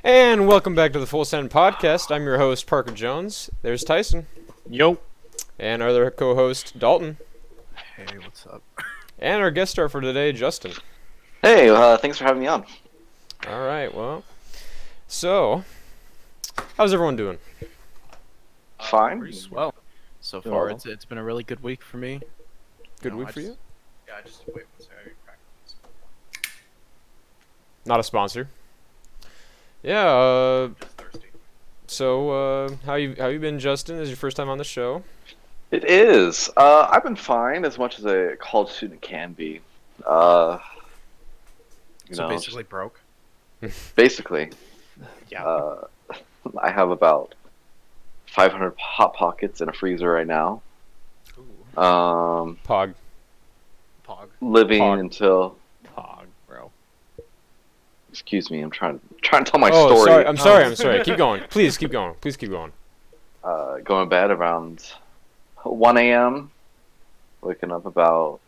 And welcome back to the Full Send Podcast. I'm your host, Parker Jones. There's Tyson. Yo. And our other co-host, Dalton. Hey, what's up? And our guest star for today, Justin. Hey, thanks for having me on. Alright, well. So, how's everyone doing? Fine. Pretty swell. So far, it's been a really good week for me. Good week for you? Yeah, just wait one second. Not a sponsor. Yeah, Just thirsty. so, how you been, Justin? This is your first time on the show. It is. I've been fine, as much as a college student can be. So Know, basically broke. basically, Yeah. I have about 500 Hot Pockets in a freezer right now. Ooh. Pog. Pog. Living Pog. until. Pog, bro. Excuse me, I'm trying to tell my Oh, story. sorry, I'm sorry. Keep going. Please keep going. Please keep going. Going to bed around 1 a.m. Waking up about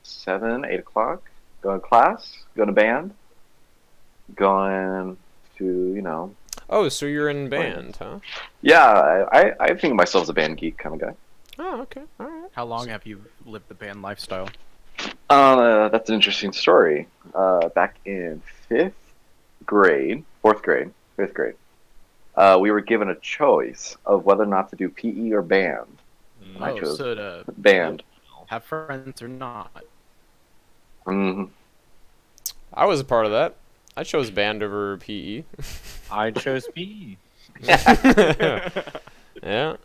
7, 8 o'clock. Going to class. Going to band. Going to, Oh, so you're in band, huh? Yeah, I think of myself as a band geek kind of guy. Oh, okay. Alright. How long have you lived the band lifestyle? That's an interesting story. Back in fourth grade, we were given a choice of whether or not to do PE or band. I chose so to band. have friends or not. hmm I was a part of that. I chose band over PE. I chose PE. Yeah.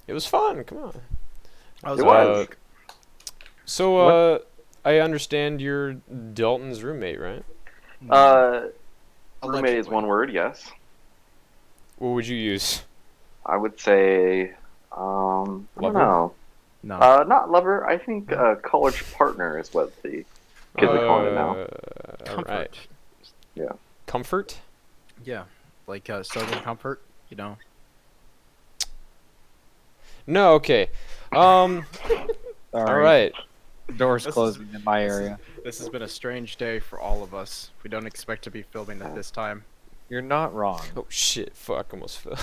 It was fun. Come on. How's It was. week? So, I understand you're Dalton's roommate, right? Roommate is one word, yes. What would you use? I would say, I don't Lover? know. No. Not lover. I think college partner is what the kids are calling it now. Comfort. Alright. Yeah. Comfort? Yeah. Like Southern Comfort, you know. No, okay. Alright. Doors This is- closing in my area. This has been a strange day for all of us. We don't expect to be filming at this time. You're not wrong. Oh shit, fuck, almost fell.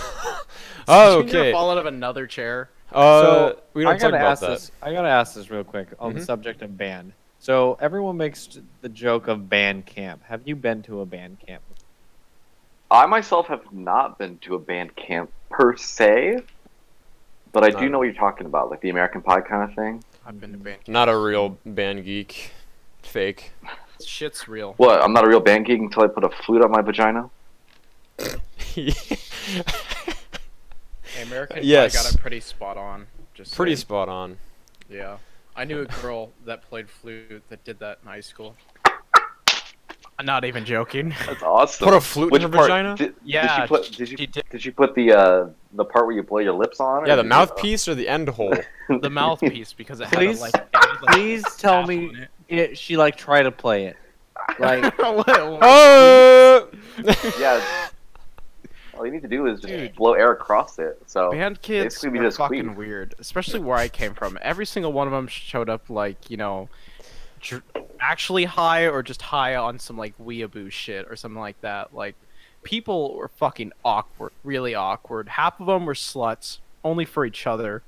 Oh, Did you okay. fall out of another chair? We don't I talk gotta about ask that. this. I gotta ask this real quick on the Mhm. subject of band. So everyone makes the joke of band camp. Have you been to a band camp? I myself have not been to a band camp per se, but I do know what you're talking about, like the American Pie kind of thing. I've been to band. Not a real band geek. Fake. Shit's real. What? I'm not a real band geek until I put a flute on my vagina. Hey, American Yes. Pie got it pretty spot on. Just Pretty saying. spot on. Yeah. I knew a girl that played flute that did that in high school. I'm not even joking. That's awesome. Put a flute in her part? vagina? Yeah, Did she did. you put the part where you blow your lips on? Yeah, or the did you- mouthpiece or the end hole? The mouthpiece because it had Please- a, like, it had, like, Please tell tap me on she like tried to play it. Like it. Oh! Yeah. All you need to do is just Dude. blow air across it. So Band kids Basically, we are just fucking queef. weird, especially where I came from. Every single one of them showed up like, actually high or just high on some like weeaboo shit or something like that. Like, people were fucking awkward, really awkward. Half of them were sluts, only for each other,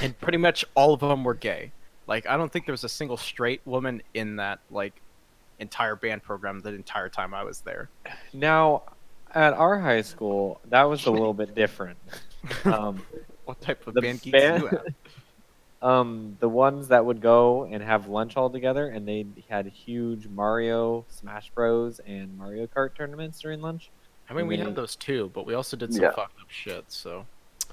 and pretty much all of them were gay. Like, I don't think there was a single straight woman in that like entire band program the entire time I was there. now at our high school, that was a little bit different. What type of The band geeks band- do you have? The ones that would go and have lunch all together, and they had huge Mario, Smash Bros, and Mario Kart tournaments during lunch. I mean, we Yeah. had those too, but we also did some Yeah. fucked up shit. So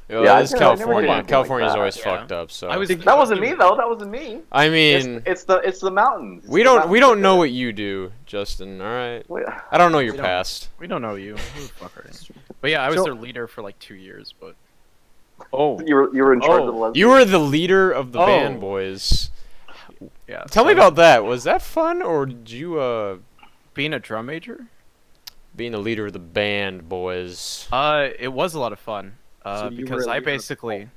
Yo, Yeah, this I never did California. anything like California's that. always Yeah. fucked up. So I was. That wasn't me though. That wasn't me. I mean, It's the mountains. It's we the don't mountains that know did what you do, Justin. All right. it. Wait, I don't know your We don't. past. We don't know you. Who the fuck are you? But yeah, I was So- their leader for like 2 years. But Oh, You were in charge Oh. of the lesbians. You were the leader of the Oh. band boys. yeah. Tell me so about that. Was that fun, or did you being a drum major. being the leader of the band boys? It was a lot of fun. So you Because were a I leader of the basically,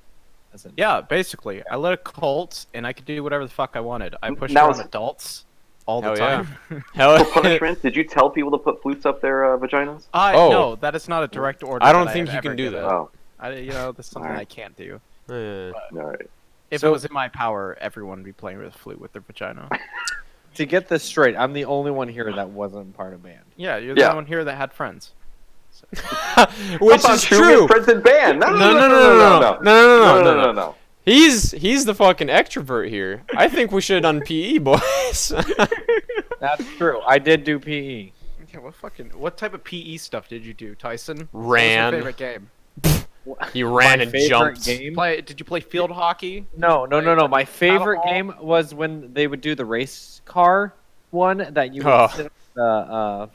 that's it. yeah, basically, I led a cult and I could do whatever the fuck I wanted. I pushed Now around is- adults. all the Hell yeah. time. Hell, For punishment, did you tell people to put flutes up their vaginas? Oh. No, that is not a direct order. I don't that think have you can ever do given. that. Oh, That's something Alright. I can't do. Yeah. all right. If So- it was in my power, everyone would be playing with a flute with their vagina. To get this straight, I'm the only one here that wasn't part of band. Yeah, you're the Yeah. only one here that had friends. Which That's not is true. We true. have friends in band. No, no, no, no, no, no, no, no. no. He's the fucking extrovert here. I think we should have done PE, boys. That's true. I did do PE. Okay, what type of PE stuff did you do, Tyson? What was Ran. your favorite game? He ran My and favorite jumped. game? Did you play field hockey? No. My favorite Paddle game was when they would do the race car one that you would Oh. sit on the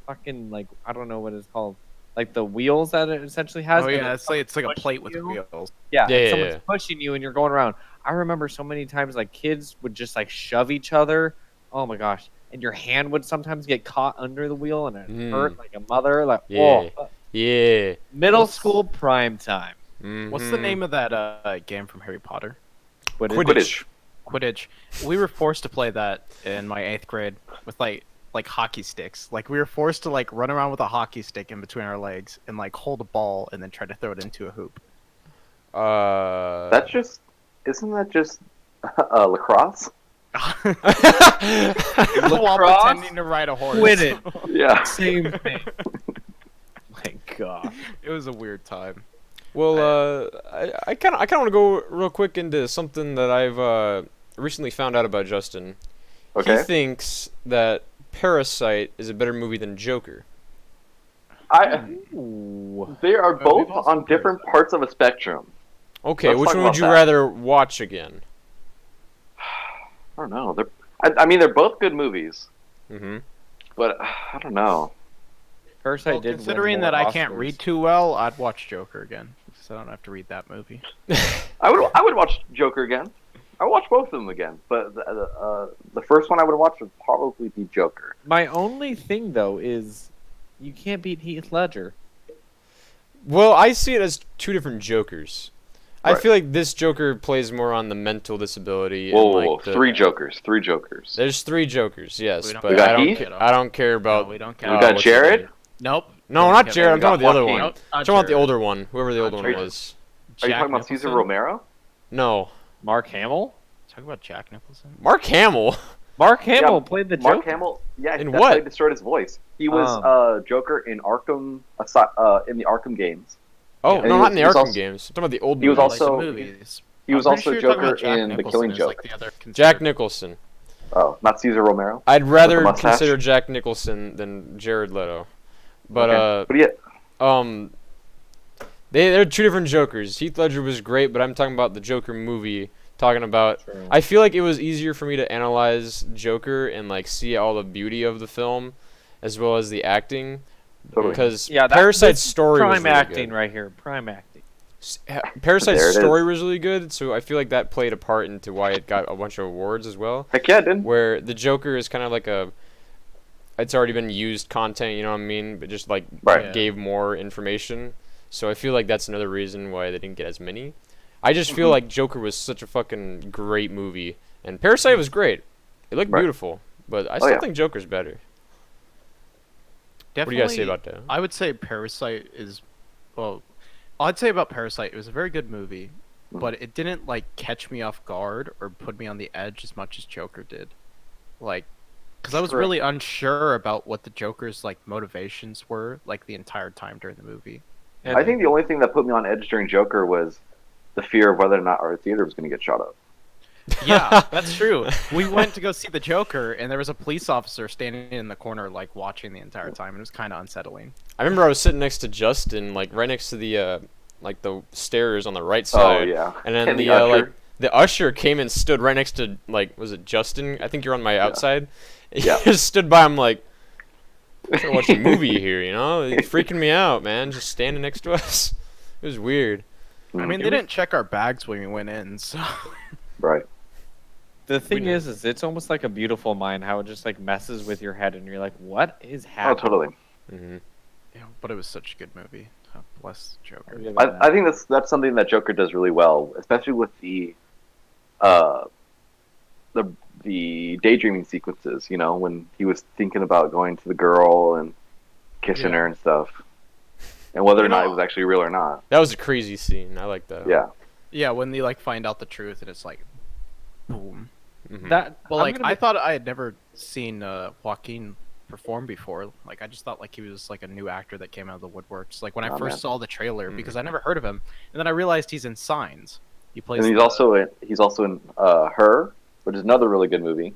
fucking, like, I don't know what it's called, like the wheels that it essentially has. Oh and yeah, it's like a pushing plate with you. wheels. Yeah, Yeah, and yeah, someone's yeah. pushing you and you're going around. I remember so many times like kids would just like shove each other. Oh my gosh. And your hand would sometimes get caught under the wheel and it hurt like a mother. Like, Yeah. oh, Yeah. middle school prime time. What's the name of that game from Harry Potter? Quidditch. Quidditch. We were forced to play that in my 8th grade with like hockey sticks. Like we were forced to like run around with a hockey stick in between our legs and like hold a ball and then try to throw it into a hoop. Isn't that just lacrosse? While Lacrosse? pretending to ride a horse. Quidditch. Yeah. Same thing. My God. It was a weird time. Well, I kind of want to go real quick into something that I've recently found out about Justin. He Okay. thinks that Parasite is a better movie than Joker. Ooh. They are we've both also on different parts of a spectrum. Okay, Let's which talk one would about you that. rather watch again? I don't know. I mean, they're both good movies, Mm-hmm. but I don't know. Parasite Well, did win considering more that I can't Oscars. read too well, I'd watch Joker again, so I don't have to read that movie. I would watch Joker again. I would watch both of them again, but the first one I would watch would probably be Joker. My only thing though is you can't beat Heath Ledger. Well, I see it as two different Jokers. I Right. feel like this Joker plays more on the mental disability. Whoa, and whoa, like whoa. the, Three Jokers. There's three Jokers, yes, We don't- but We got I don't. Heath? I don't care about. No, we don't We count. got what's his Jared? name? Nope. No, Don't not count. Jared. I'm We talking about the got other Joaquin. one. Nope, I'm not talking about the Jared. older one. Whoever the Not older one Jared. was. Are you Jack talking about Cesar Nicholson? Romero? No, Mark Hamill. Talk about Jack Nicholson. Mark Hamill. Mark Hamill Yeah, played the Mark Joker. Hamill. Yeah, In that's what? why he destroyed his voice. He was Joker in Arkham, in the Arkham games. Oh And no, he not in the was Arkham also- games. I'm talking about the old. he was movies. also- Like the movies. He was I'm pretty also sure you're talking Joker about Jack in The Nicholson Killing as, Joke. like, the other Jack considered- Nicholson. Oh, not Cesar Romero. I'd rather mustache? consider Jack Nicholson than Jared Leto. But Okay. But yeah, they're two different Jokers. Heath Ledger was great, but I'm talking about the Joker movie. Talking about, True. I feel like it was easier for me to analyze Joker and like see all the beauty of the film, as well as the acting, totally. because Yeah, Parasite's this is story was prime really acting good. right here. Prime acting. Parasite's There it is. story was really good, so I feel like that played a part into why it got a bunch of awards as well. Heck yeah, it did. Where the Joker is kind of like it's already been used content, you know what I mean, but just like Right. Yeah. gave more information. So I feel like that's another reason why they didn't get as many. I just feel like Joker was such a fucking great movie, and Parasite was great. It looked Right. beautiful, but I still yeah. think Joker's better. Definitely, What do you guys say about that? I would say Parasite is, well, I'd say about Parasite, it was a very good movie, Mm. but it didn't like catch me off guard or put me on the edge as much as Joker did. Like, because I was Correct. really unsure about what the Joker's like motivations were like the entire time during the movie. I think the only thing that put me on edge during Joker was the fear of whether or not our theater was going to get shot up. Yeah, that's true. We went to go see the Joker, and there was a police officer standing in the corner, like watching the entire time. And it was kind of unsettling. I remember I was sitting next to Justin, like right next to the like the stairs on the right Oh side. yeah. And then And the the usher. like the usher came and stood right next to, like, was it Justin? I think you're on my outside. Yeah. He just stood by. I'm like, I'm trying to watch a movie here, you know? It's freaking me out, man. Just standing next to us. It was weird. I mean, they didn't check our bags when we went in, so. Right. The thing know. is it's almost like a beautiful mind how it just like messes with your head and you're like, what is Oh, happening? totally. Hmm. Yeah, but it was such a good movie. Bless Joker. I'll give it that. I think that's something that Joker does really well, especially with the the daydreaming sequences. You know, when he was thinking about going to the girl and kissing Yeah. her and stuff, and whether or You not it know- was actually real or not. That was a crazy scene. I like that. Yeah. Yeah, when they like find out the truth and it's like, boom. Mhm. That Well, I'm like gonna I be- thought I had never seen Joaquin perform before. Like I just thought like he was like a new actor that came out of the woodworks. Like when I Oh, first man. saw the trailer, Mhm. because I never heard of him, and then I realized he's in Signs. He plays. And he's also in Her, which is another really good movie.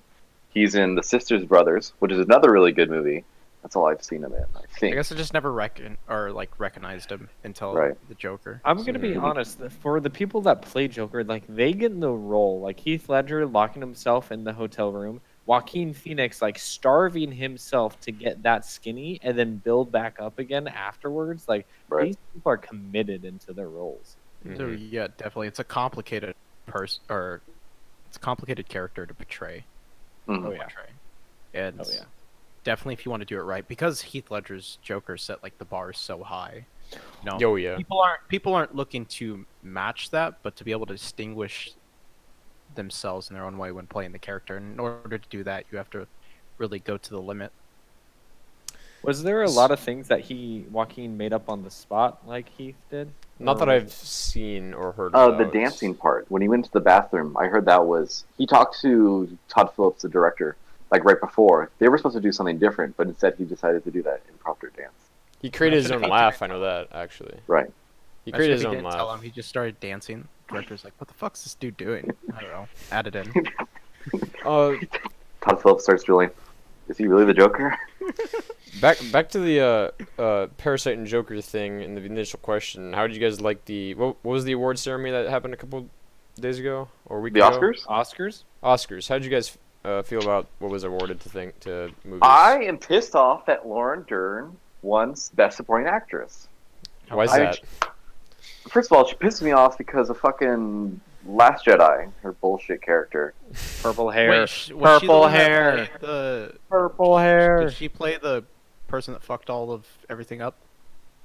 He's in The Sisters Brothers, which is another really good movie. That's all I've seen him in, I I think. guess I just never recognized him until Right. the Joker. I'm gonna be honest. For the people that play Joker, like they get in the role. Like Heath Ledger locking himself in the hotel room, Joaquin Phoenix like starving himself to get that skinny and then build back up again afterwards. Like Right. these people are committed into their roles. So Mhm. yeah, definitely, it's a complicated it's a complicated character to portray. Mhm. Oh, yeah. And Oh, yeah. definitely if you want to do it right, because Heath Ledger's Joker set like the bar so high. You know, Oh yeah. people aren't looking to match that, but to be able to distinguish themselves in their own way when playing the character. And in order to do that, you have to really go to the limit. Was there a lot of things that Joaquin made up on the spot like Heath did? Not that Or- I've seen or heard The about. dancing part. When he went to the bathroom, I heard that was... He talked to Todd Phillips, the director, like right before. They were supposed to do something different, but instead he decided to do that impromptu dance. He created his Imagine own if he laugh. I know that actually. Right. He Imagine created if his he own didn't tell laugh. him, he just started dancing. The director's like, "What the fuck's this dude doing?" I don't know. Add it in. Uh, Todd Phillips starts feeling, is he really the Joker? back to the Parasite and Joker thing and the initial question. How did you guys like the what was the award ceremony that happened a couple days ago or a week The ago? Oscars? Oscars? Oscars. How did you guys feel about what was awarded to movies? I am pissed off that Lauren Dern won Best Supporting Actress. Why is I- that? First of all, she pissed me off because of fucking Last Jedi, her bullshit character. Purple hair. Wait, was she the Purple one that hair. played the Purple hair. Did she play the person that fucked all of everything up?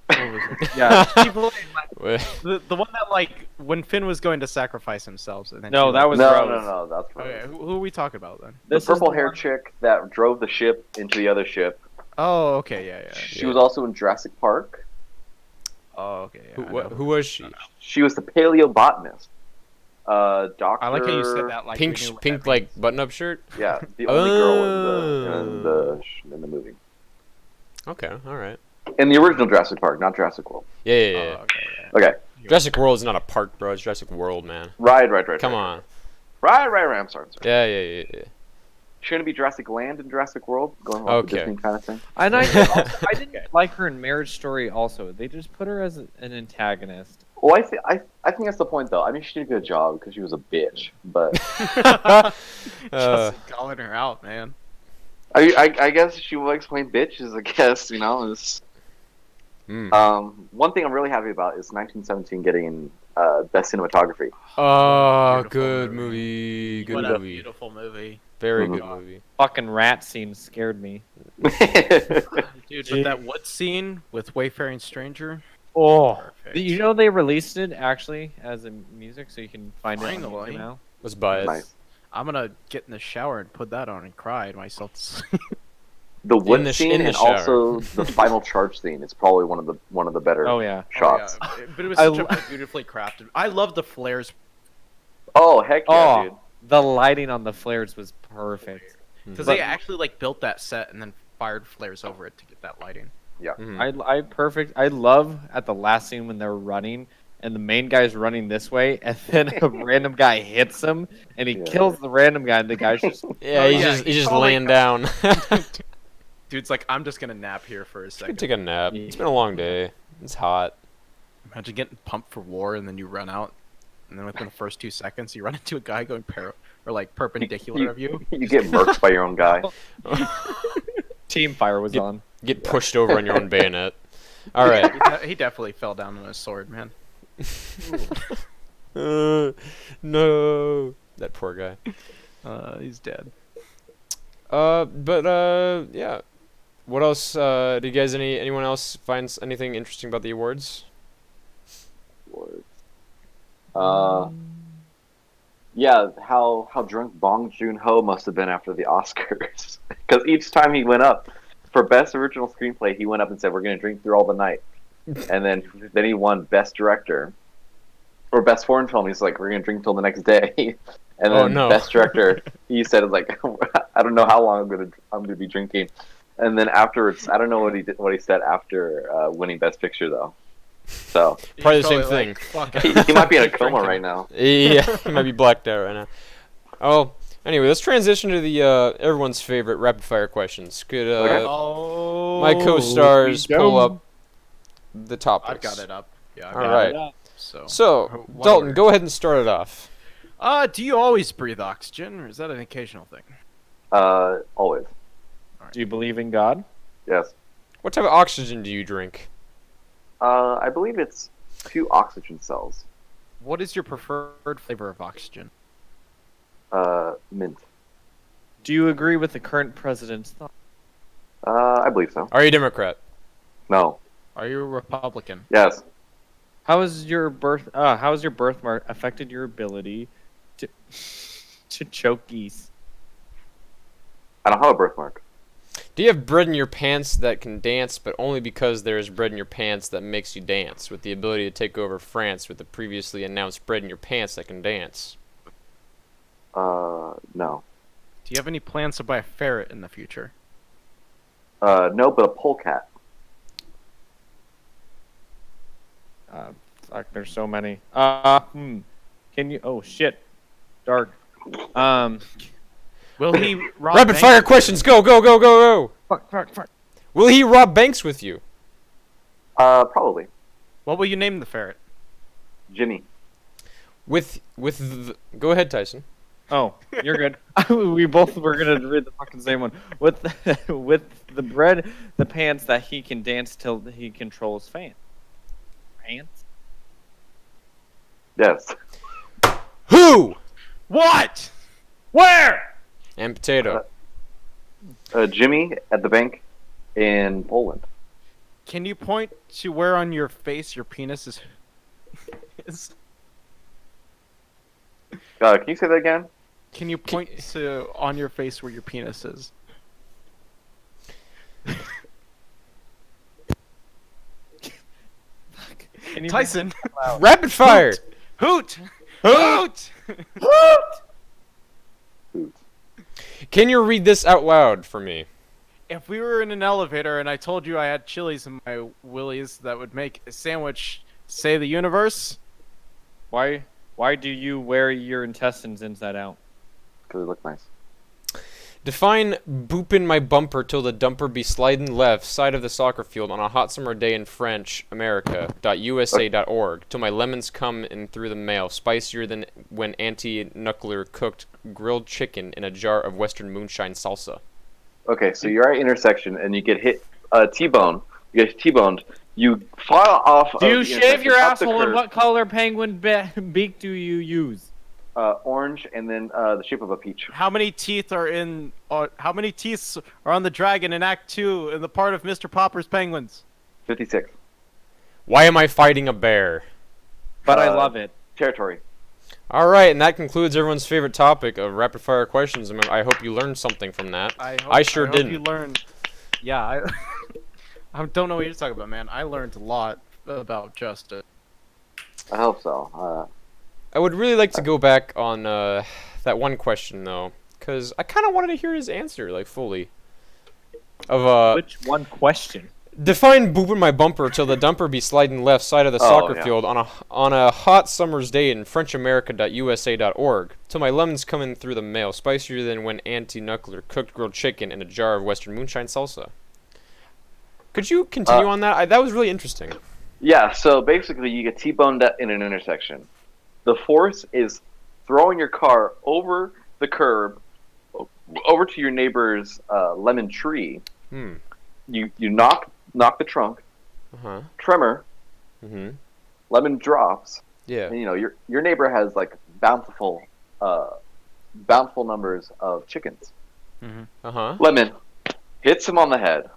What was it? Yeah. She played Wait, the one that like when Finn was going to sacrifice himself, and then No, she, that like- was No, Rose. no, that's Rose. Okay, who are we talking about then? The This is purple the hair one- chick that drove the ship into the other ship. Oh, okay, yeah. She Yeah. was also in Jurassic Park. Oh, okay. Yeah, I know. who was she? She was the paleobotanist. Doctor. I like how you said that. Like we Pink knew what pink that like means. button-up shirt. Yeah, the only girl Oh. in the movie. Okay, all right. In the original Jurassic Park, not Jurassic World. Yeah, yeah, Oh, yeah. okay, yeah. Okay. Jurassic World is not a park, bro. It's Jurassic World, man. Right. Come right. on. Right. I'm sorry. Yeah. Shouldn't it be Jurassic Land and Jurassic World? Going off Okay. the Disney kind of thing? And I didn't like her in Marriage Story also. They just put her as an antagonist. Well, I think that's the point, though. I mean, she did a good job because she was a bitch. But Just calling her out, man. I guess she will explain bitches. I guess is. One thing I'm really happy about is 1917 getting best cinematography. Oh, Beautiful good movie. movie. Good What a movie. beautiful movie, Very Mhm. good movie. Fucking rat scene scared me. dude. But that wood scene with Wayfaring Stranger. Oh, Perfect. you know they released it actually as a music, so you can find it on Finally. YouTube now. Let's buy it. Nice. I'm gonna get in the shower and put that on and cry to myself. to sleep. The wood In the scene and shower. also the final charge scene is probably one of the better Oh yeah. shots. Oh, yeah. But it was I such a beautifully crafted. I love the flares. Oh heck yeah, dude! Oh, the lighting on the flares was perfect. Because But- they actually like built that set and then fired flares over it to get that lighting. Mhm. I love at the last scene when they're running and the main guy's running this way and then a random guy hits him and he Yeah. kills the random guy and the guy's just Yeah, Oh, he's yeah, just he's he's just probably- laying down. Dude's like, I'm just gonna nap here for a Could second. take a nap. It's been a long day. It's hot. Imagine getting pumped for war and then you run out, and then within the first 2 seconds you run into a guy going or like perpendicular of you. You get murked by your own guy. team fire was on. Get pushed over on your own bayonet. All right. He definitely fell down on his sword, man. No, that poor guy. He's dead. Yeah. What else? Do you guys anyone else finds anything interesting about the awards? Uh, Yeah, how drunk Bong Joon-ho must have been after the Oscars. Because each time he went up for Best Original Screenplay, he went up and said, "We're going to drink through all the night." And then he won Best Director or Best Foreign Film. He's like, "We're going to drink till the next day." And then Best Director, he said, "Like, I don't know how long I'm going to be drinking." And then afterwards, I don't know what he said after winning Best Picture though. So Probably the same thing. Like, fuck, he might be in a keep coma drinking. right now. Yeah, he might be blacked out right now. Oh, anyway, let's transition to the everyone's favorite rapid fire questions. Could Okay. Oh, my co-stars we pull go. up the topics? I've got it up. Yeah, I've All got right. it up. So, So, What Dalton, order? go ahead and start it off. Do you always breathe oxygen, or is that an occasional thing? Always. Do you believe in God? Yes. What type of oxygen do you drink? I believe it's 2 oxygen cells. What is your preferred flavor of oxygen? Mint. Do you agree with the current president's thought? I believe so. Are you a Democrat? No. Are you a Republican? Yes. How has your birthmark affected your ability to to choke geese? I don't have a birthmark. Do you have bread in your pants that can dance, but only because there is bread in your pants that makes you dance, with the ability to take over France with the previously announced bread in your pants that can dance? No. Do you have any plans to buy a ferret in the future? No, but a polecat. Fuck, there's so many. Can you? Oh shit, dark. Will he rob Rapid banks? fire questions, go, go, go, go, go! Fuck. Will he rob banks with you? Probably. What will you name the ferret? Jimmy. Go ahead, Tyson. Oh, you're good. We both were gonna read the fucking same one. With the bread, the pants that he can dance till he controls fans. Pants. Yes. Who? What? Where? And potato. Jimmy at the bank in Poland. Can you point to where on your face your penis is? is? Can you say that again? Can you point to on your face where your penis is? Can you Tyson, Rapid fire. hoot, hoot. Food. Can you read this out loud for me? If we were in an elevator and I told you I had chilies in my willies that would make a sandwich, say the universe. Why do you wear your intestines inside out? Because they look nice. Define boopin' my bumper till the dumper be sliding left side of the soccer field on a hot summer day in French America.usa.org till my lemons come in through the mail, spicier than when Auntie Knuckler cooked grilled chicken in a jar of Western moonshine salsa. Okay, so you're at intersection and you get hit T-bone. You get T-boned. You file off. Do of you the shave your intersection up the asshole, and curb, what color penguin beak do you use? Orange, and then the shape of a peach. How many teeth are in? How many teeth are on the dragon in Act 2 in the part of Mr. Popper's penguins? 56. Why am I fighting a bear? But I love it. Territory. All right, and that concludes everyone's favorite topic of rapid fire questions. I hope you learned something from that. I sure hope didn't. You learned. Yeah, I don't know what you're talking about, man. I learned a lot about justice. I hope so. I would really like to go back on that one question though, because I kind of wanted to hear his answer like fully. Of Which one question? define booping my bumper till the dumper be sliding left side of the soccer yeah. field on a hot summer's day in FrenchAmerica.usa.org till my lemons coming through the mail, spicier than when Auntie Knuckler cooked grilled chicken in a jar of Western moonshine salsa. Could you continue on that? That was really interesting. Yeah, so basically you get T-boned in an intersection. The force is throwing your car over the curb, over to your neighbor's lemon tree. You knock the trunk, Uh-huh. tremor, Mm-hmm. lemon drops, Yeah. and your neighbor has like bountiful numbers of chickens. Uh-huh. Lemon hits him on the head.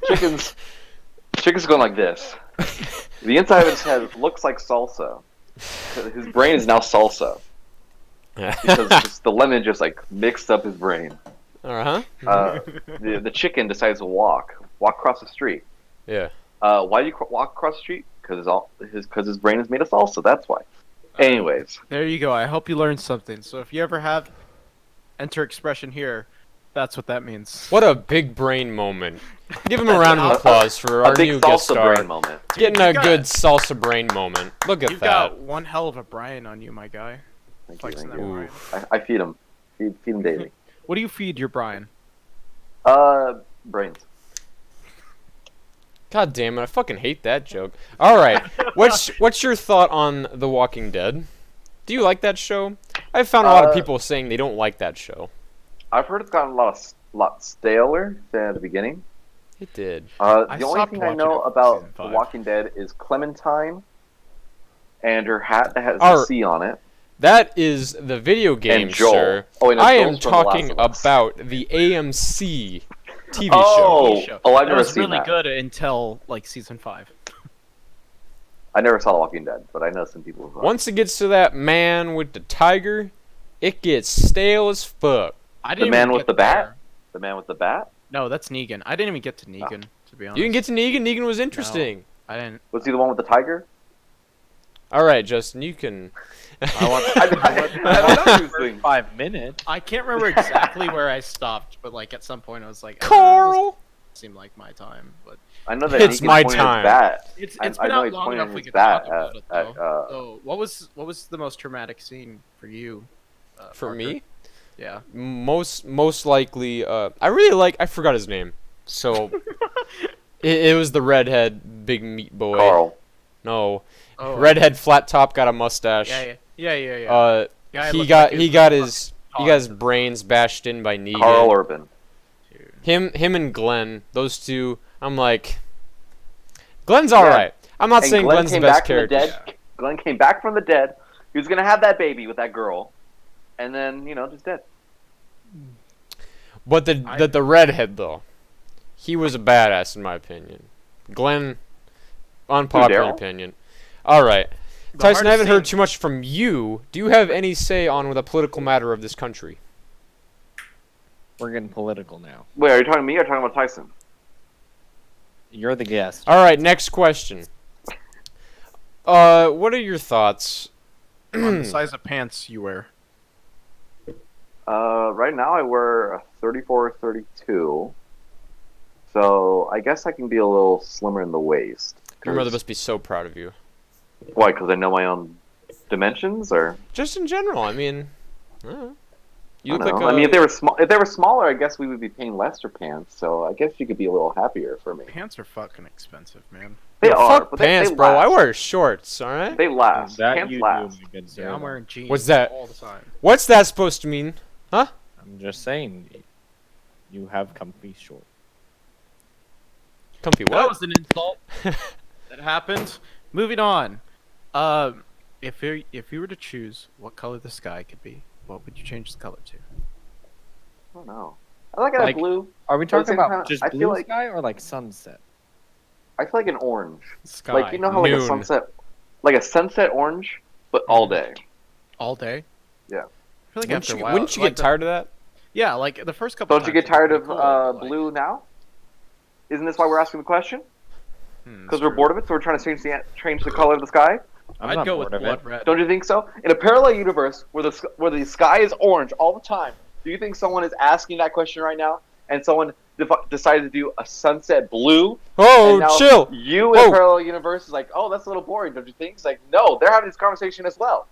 Chicken's going like this. The inside of his head looks like salsa. His brain is now salsa. because just the lemon just like mixed up his brain. Uh-huh. The chicken decides to walk across the street. Yeah. Why do you walk across the street? Because his brain is made of salsa. That's why. Anyways, There you go. I hope you learned something. So if you ever have enter expression here, that's what that means. What a big brain moment. Give him a round of applause for a our big new guest salsa star. brain moment. Getting you a got- good salsa brain moment. Look at You've that. got one hell of a Brian on you, my guy. Thank you, Flexing thank that you. Brian. I feed him. Feed him daily. What do you feed your Brian? Brains. God damn it! I fucking hate that joke. All right, what's your thought on The Walking Dead? Do you like that show? I've found a lot of people saying they don't like that show. I've heard it's gotten a lot staler than at the beginning. It did. The only stopped thing I watching know it about season The 5. Walking Dead is Clementine and her hat that has Our- a C on it. That is the video game, And Joel. sir. Oh, wait, no, I Joel's am from The Last talking of Us. about the AMC TV Oh, show. I've That never was seen really that. good until like season 5. I never saw The Walking Dead, but I know some people who have. Once it gets to that man with the tiger, it gets stale as fuck. I The didn't man even with get the bat? there. The man with the bat? No, that's Negan. I didn't even get to Negan, to be honest. You can get to Negan. Negan was interesting. I didn't. Was he the one with the tiger? All right, Justin, you can. I want. I don't know who was doing. 5 minutes. I can't remember exactly where I stopped, but like at some point I was like, Carl. this seemed like my time, but I know that It's Negan my pointed time. his bat. it's I been know out he long pointed enough we his could bat talk about it at, though. So what was the most traumatic scene for you? For Parker? me, Yeah. most likely, I really like. I forgot his name. So it was the redhead, big meat boy. Carl. No, Oh, redhead, flat top, got a mustache. Yeah. Guy He looked got like he was got fucking his hot. brains bashed in by Negan. Carl Urban. Dude. Him and Glenn, those two. I'm like, Glenn's all Yeah. right. I'm not And saying Glenn Glenn's the came best back from the character. dead. Glenn came back from the dead. He was gonna have that baby with that girl, and then just dead. But the redhead though, he was a badass in my opinion. Glenn, unpopular Daryl? opinion. All right, The Tyson, I haven't hardest heard scene- too much from you. Do you have any say on the political matter of this country? We're getting political now. Wait, are you talking to me or talking about Tyson? You're the guest. All right, next question. What are your thoughts? On the size of pants you wear. Right now I wear a 34 or 32, so I guess I can be a little slimmer in the waist. Your mother must be so proud of you. Why? Because I know my own dimensions, or Just in general, I mean, I don't know. You I look don't like know. a, I mean, if they were smaller, I guess we would be paying less for pants. So I guess you could be a little happier for me. Pants are fucking expensive, man. They Yo, are, fuck but pants, they bro. I last. wear shorts. All right. They last. That Pants you do, last. my good sir. Yeah, I'm wearing jeans. What's that? all the time? What's that supposed to mean? I'm just saying, you have comfy shorts. Comfy That what? was an insult. That happened. Moving on. If you were to choose what color the sky could be, what would you change the color to? I don't know. I like it Like- blue. Are we But at the talking same about time, just I feel blue like- sky or like sunset? I feel like an orange. Sky. Like how like a Noon. sunset, like a sunset orange, but all day. all day. Yeah. I feel like Wouldn't after you, a while, wouldn't you like get tired of that? Yeah, like the first couple. Don't you times get tired it of was pretty cool, but, like, blue now? Isn't this why we're asking the question? Because that's we're true. bored of it, so we're trying to change the color of the sky. I'm I'd not go with bored of blood it. red. Don't you think so? In a parallel universe where the sky is orange all the time, do you think someone is asking that question right now, and someone decided to do a sunset blue? Oh, and now chill. You in Whoa. a parallel universe is like, oh, that's a little boring, don't you think? It's like, no, they're having this conversation as well.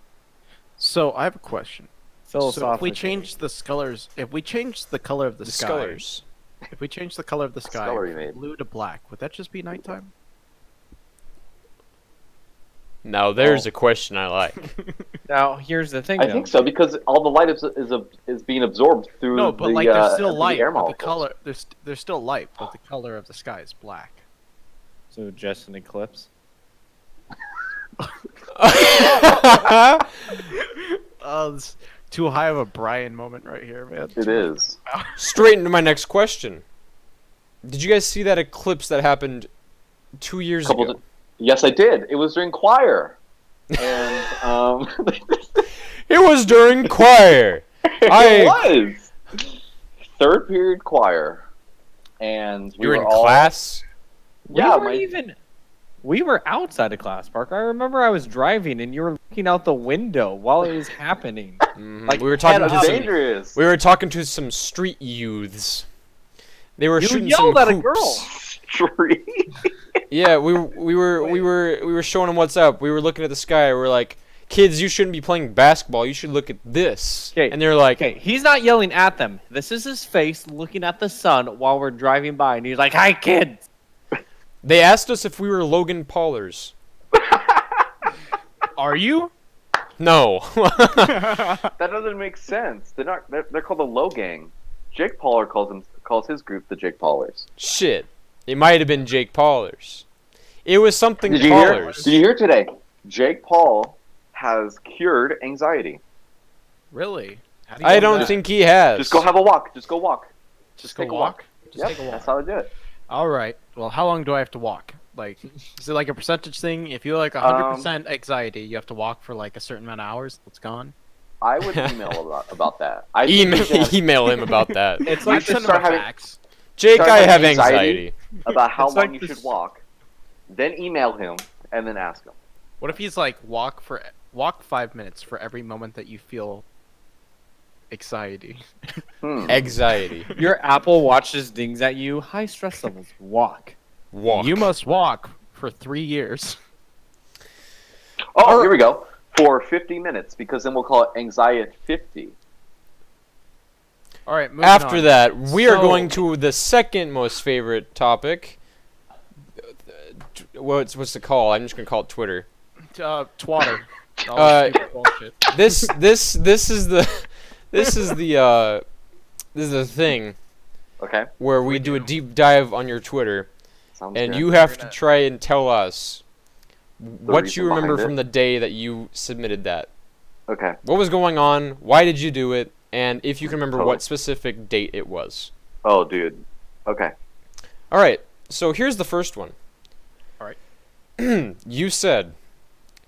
So I have a question. So if Philosophically. we change the colors, if we change the color of the sky, Discolors. if we change the color of the sky, Discolor you made. blue to black, would that just be nighttime? Now there's Oh. a question I like. Now, here's the thing, I though. think so because all the light is being absorbed through No, but the, like there's still through the light. air But the molecules. color there's still light, but the color of the sky is black. So just an eclipse. It's too high of a Brian moment right here, man. It is. Straight into my next question. Did you guys see that eclipse that happened 2 years Couple ago? Yes, I did. It was during choir, and It was during choir. It was third period choir, and we You were in all, class. Yeah, We were outside of class, Parker. I remember I was driving and you were looking out the window while it was happening. Like we were talking that's to some, dangerous. we were talking to some street youths. They were You shooting yelled some at a hoops. girl. Street. Yeah, we were showing them what's up. We were looking at the sky. We were like, kids, you shouldn't be playing basketball. You should look at this. 'Kay, And they're like, Okay, he's not yelling at them. This is his face looking at the sun while we're driving by, and he's like, "Hi, kids." they asked us if we were Logan Paulers. Are you? No. That doesn't make sense. They're not. They're called the Low Gang. Jake Pauler calls his group the Jake Paulers. Shit. It might have been Jake Paulers. It was something Did you hear? Paulers. Did you hear today? Jake Paul has cured anxiety. Really? How do you I know don't that? think he has. Just go have a walk. Just go walk. Just take go a walk. Just Yep, take a walk. that's how I do it. All right. Well, how long do I have to walk? Like, is it like a percentage thing? If you like 100% anxiety, you have to walk for like a certain amount of hours. It's gone. I would email about that. I think Email, we should have- email him about that. It's You like should Send start him a having fax. Jake, start I having have anxiety. anxiety. about how It's long like you this- should walk, then email him and then ask him. What if he's like walk 5 minutes for every moment that you feel anxiety? Anxiety. Your Apple Watch just dings at you. High stress levels. Walk. Walk. You must walk for 3 years. Oh, here we go. For 50 minutes, because then we'll call it Anxiety 50. All right. Moving After on. that, we are So- going to the second most favorite topic. What's the call? I'm just gonna call it Twitter. Twatter. All Uh, this stupid bullshit. This is the this is the thing Okay? where we do a deep dive on your Twitter, Sounds and good. you have to gonna- try and tell us what reason you remember behind from it. the day that you submitted that. Okay. What was going on? Why did you do it? And if you can remember Totally. what specific date it was. Oh, dude. Okay. All right. So here's the first one. All right. You said,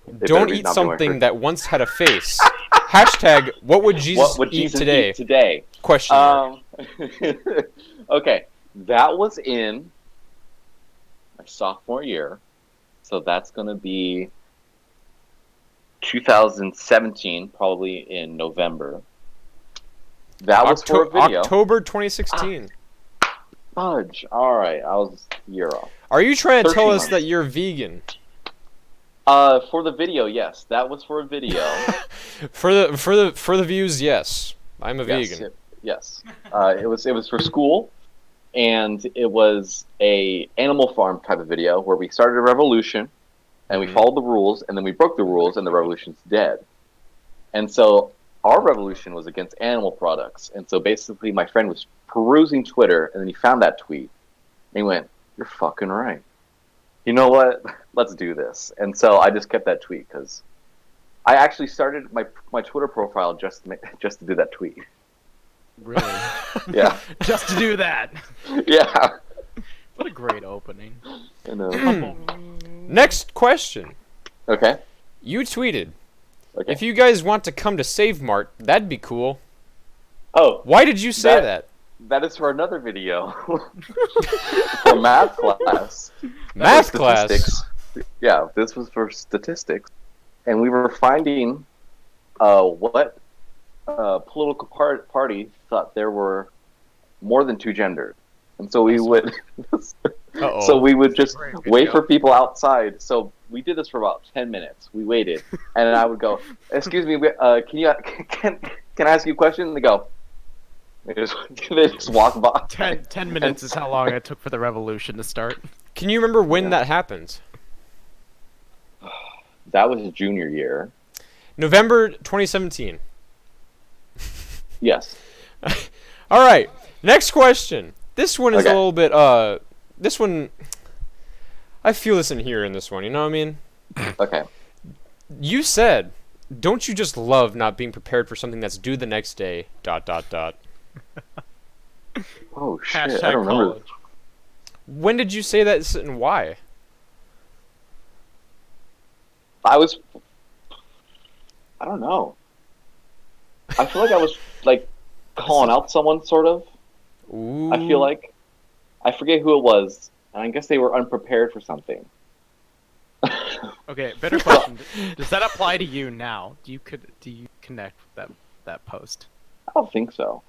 better "Don't be eat not be my something first. that once had a face." Hashtag, what would Jesus What would eat Jesus today? eat today? Question mark. Okay. That was in my sophomore year. So that's going to be 2017, probably in November. That was for a video. October 2016. Fudge. All right. I was a year off. Are you trying to tell 13 us months. that you're vegan? For the video, yes. That was for a video. For the views, yes. I'm a Yes, vegan. Yes. It was for school, and it was a Animal Farm type of video where we started a revolution, and we Mhm. followed the rules, and then we broke the rules, and the revolution's dead. And so our revolution was against animal products. And so basically, my friend was perusing Twitter, and then he found that tweet, and he went, "You're fucking right. You know what? Let's do this." And so I just kept that tweet because I actually started my Twitter profile just to do that tweet. Really? Yeah. Just to do that. Yeah. What a great opening. I know. Next question. Okay. You tweeted, Okay. "If you guys want to come to Save Mart, that'd be cool." Oh, Why did you say That- that? that is for another video. For math class. Math For class. statistics. Yeah, this was for statistics, and we were finding what political party thought there were more than two genders, and so we would. Uh-oh. So we would just Great wait video. for people outside. So we did this for about 10 minutes. We waited, and then I would go, "Excuse me, can I ask you a question?" And they go, they just walk by. 10 minutes is how long it took for the revolution to start. Can you remember when Yeah. that happened? That was his junior year. November 2017. Yes. All right. Next question. This one is Okay. a little bit this one I feel this in here in this one, you know what I mean? Okay. You said, "Don't you just love not being prepared for something that's due the next day, ... Oh shit! Hashtag I don't remember. college. When did you say that and why? I don't know. I feel like I was like calling out someone, sort of. Ooh. I feel like I forget who it was, and I guess they were unprepared for something. Okay, better question. Does that apply to you now? Do you connect with that post? I don't think so.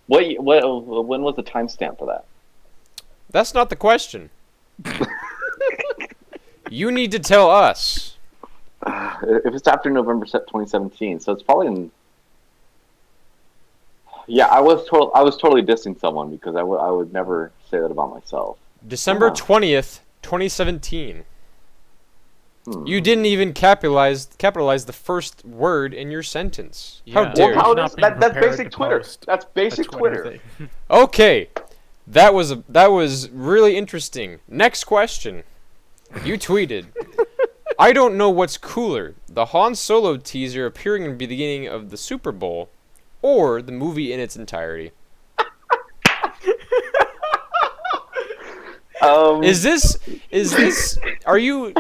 When was the timestamp for that? That's not the question. You need to tell us. If it's after November 2017, so it's probably in. Yeah, I was totally dissing someone because I would never say that about myself. December Wow. 20th, 2017. Hmm. You didn't even capitalize the first word in your sentence. How Yeah. dare Well, you? how Not does, being that's prepared basic to Twitter. post That's a basic Twitter. thing. Okay, that was really interesting. Next question. You tweeted, "I don't know what's cooler: the Han Solo teaser appearing in the beginning of the Super Bowl, or the movie in its entirety." Is this? Are you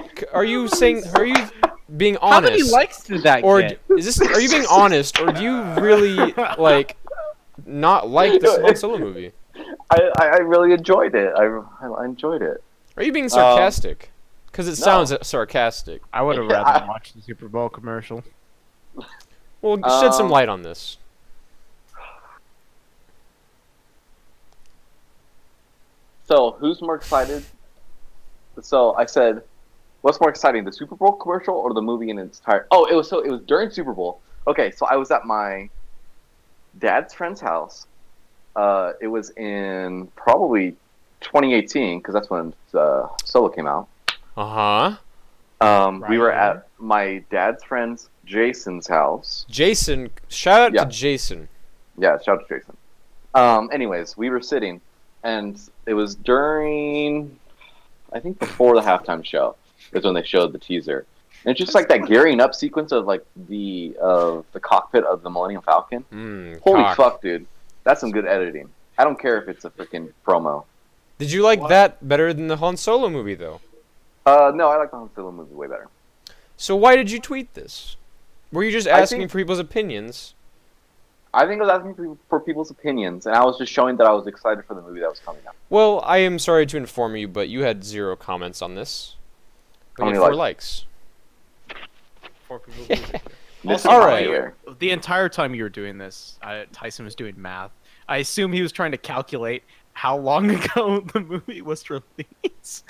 being How many honest? likes did that Or get? are you being honest, or do you really like not like this Han Solo movie? I really enjoyed it. I enjoyed it. Are you being sarcastic? Because it sounds sarcastic. I would have Yeah, rather watched the Super Bowl commercial. Well, shed some light on this. So, who's more excited? So I said, "What's more exciting, the Super Bowl commercial or the movie in its entirety?" Oh, it was during Super Bowl. Okay, so I was at my dad's friend's house. It was in probably 2018 because that's when Solo came out. Uh huh. We were Right. at my dad's friend's Jason's house. Jason, shout out Yeah. to Jason. Yeah, shout out to Jason. Anyways, we were sitting, and it was during, I think, before the halftime show is when they showed the teaser. And it's just like that gearing up sequence of like the cockpit of the Millennium Falcon. Holy Cock. fuck, dude, that's some good editing. I don't care if it's a freaking promo. Did you like that better than the Han Solo movie, though? No, I like the Han Solo movie way better. So why did you tweet this? Were you just I asking think- for people's opinions? I think I was asking for people's opinions, and I was just showing that I was excited for the movie that was coming out. Well, I am sorry to inform you, but you had 0 comments on this. How We many had 4 likes? likes. This is All my right. year. The entire time you were doing this, Tyson was doing math. I assume he was trying to calculate how long ago the movie was released,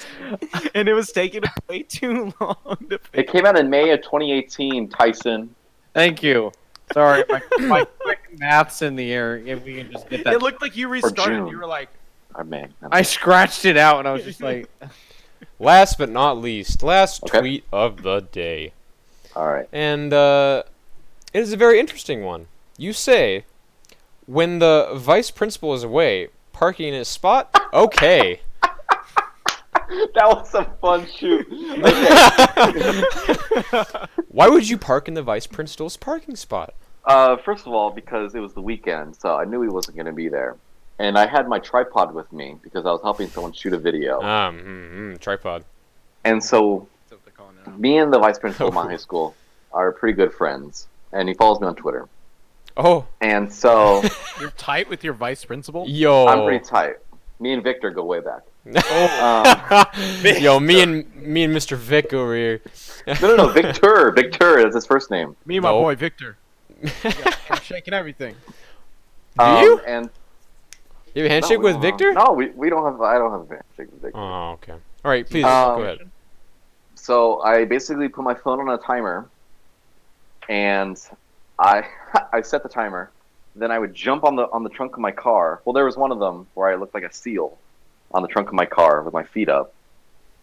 and it was taking way too long to It figure. came out in May of 2018, Tyson. Thank you. Sorry, my quick maths in the air. If we can just get that. It looked like you restarted. June. You were like, May. I scratched it out, and I was just like, Last but not least, last Okay. tweet of the day. All right. And it is a very interesting one. You say, when the vice principal is away, parking in his spot? Okay. That was a fun shoot. Okay. Why would you park in the vice principal's parking spot? First of all, because it was the weekend, so I knew he wasn't going to be there. And I had my tripod with me because I was helping someone shoot a video. Tripod. And so that's what they're calling it. me and the vice principal of my high school are pretty good friends. And he follows me on Twitter. Oh, And so You're tight with your vice principal. yo. I'm pretty tight. Me and Victor go way back. Yo, me and Mr. Vic over here. No, Victor. Victor, that's his first name. Me and my Nope. boy Victor. Yeah, I'm shaking everything. Do you? And You have a handshake no, we with don't Victor? have- No, we don't have. I don't have a handshake with Victor. Oh, okay. All right, please Um, go ahead. So I basically put my phone on a timer, and I I set the timer. Then I would jump on the trunk of my car. Well, there was one of them where I looked like a seal on the trunk of my car with my feet up.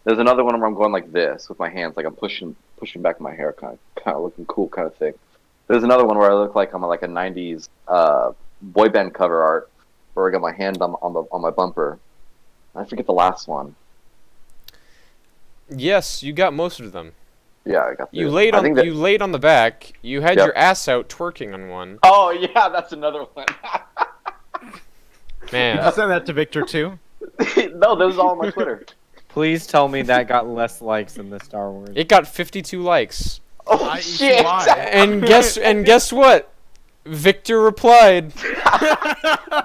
There's another one where I'm going like this with my hands, like I'm pushing back my hair, kind of looking cool, kind of thing. There's another one where I look like I'm like a '90s boy band cover art, where I got my hand on my bumper. I forget the last one. Yes, you got most of them. Yeah, I got. You the- laid I on think that- you laid on the back. You had Yep. your ass out twerking on one. Oh yeah, that's another one. Did Man, you send that to Victor too? No, those are all on my Twitter. please tell me that got less likes than the Star Wars. it got 52 likes. Oh you see shit! why. And guess what? Victor replied.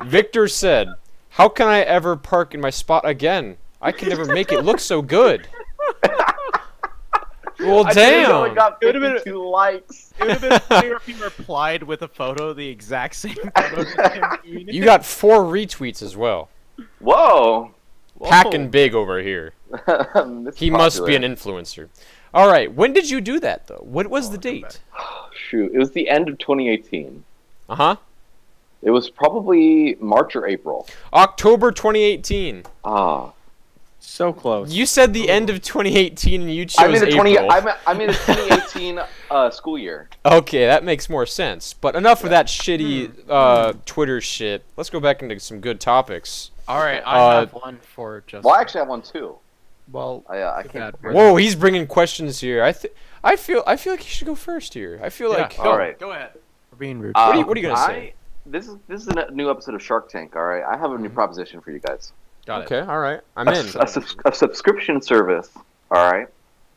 Victor said, "How can I ever park in my spot again? I can never make it look so good." Well, I think it only damn. got It would've been- 52 likes. It would have been funnier if he replied with a photo, the exact same photo to him doing it. You got 4 retweets as well. Whoa. Whoa. Packing big over here. This is He must be an popular. influencer. All right, when did you do that though? What was the date? Shoot, it was the end of 2018. Uh huh. It was probably March or April. October 2018. Ah. So close. You said the end of 2018 and you chose I'm in the April. I'm in the 2018 school year. Okay, that makes more sense. But enough of that shitty Twitter shit. Let's go back into some good topics. All right, I Uh, have one for just. Well, actually, I won 2. Well, I Too can't. bad. Whoa, he's bringing questions here. I feel like he should go first here. I feel like All right. Go ahead. We're being rude. What are you gonna say? This is a new episode of Shark Tank. All right, I have a new proposition for you guys. Got okay, all right, I'm A, in. a subscription service. All right,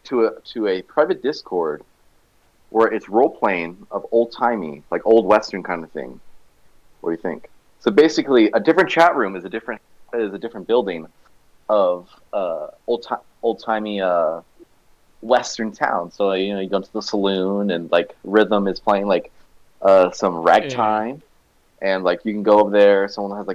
to a private Discord where it's role playing of old timey, like old western kind of thing. What do you think? So basically, a different chat room is a different building of old timey western town. So you go to the saloon and like Rhythm is playing like some ragtime. And like you can go over there. Someone has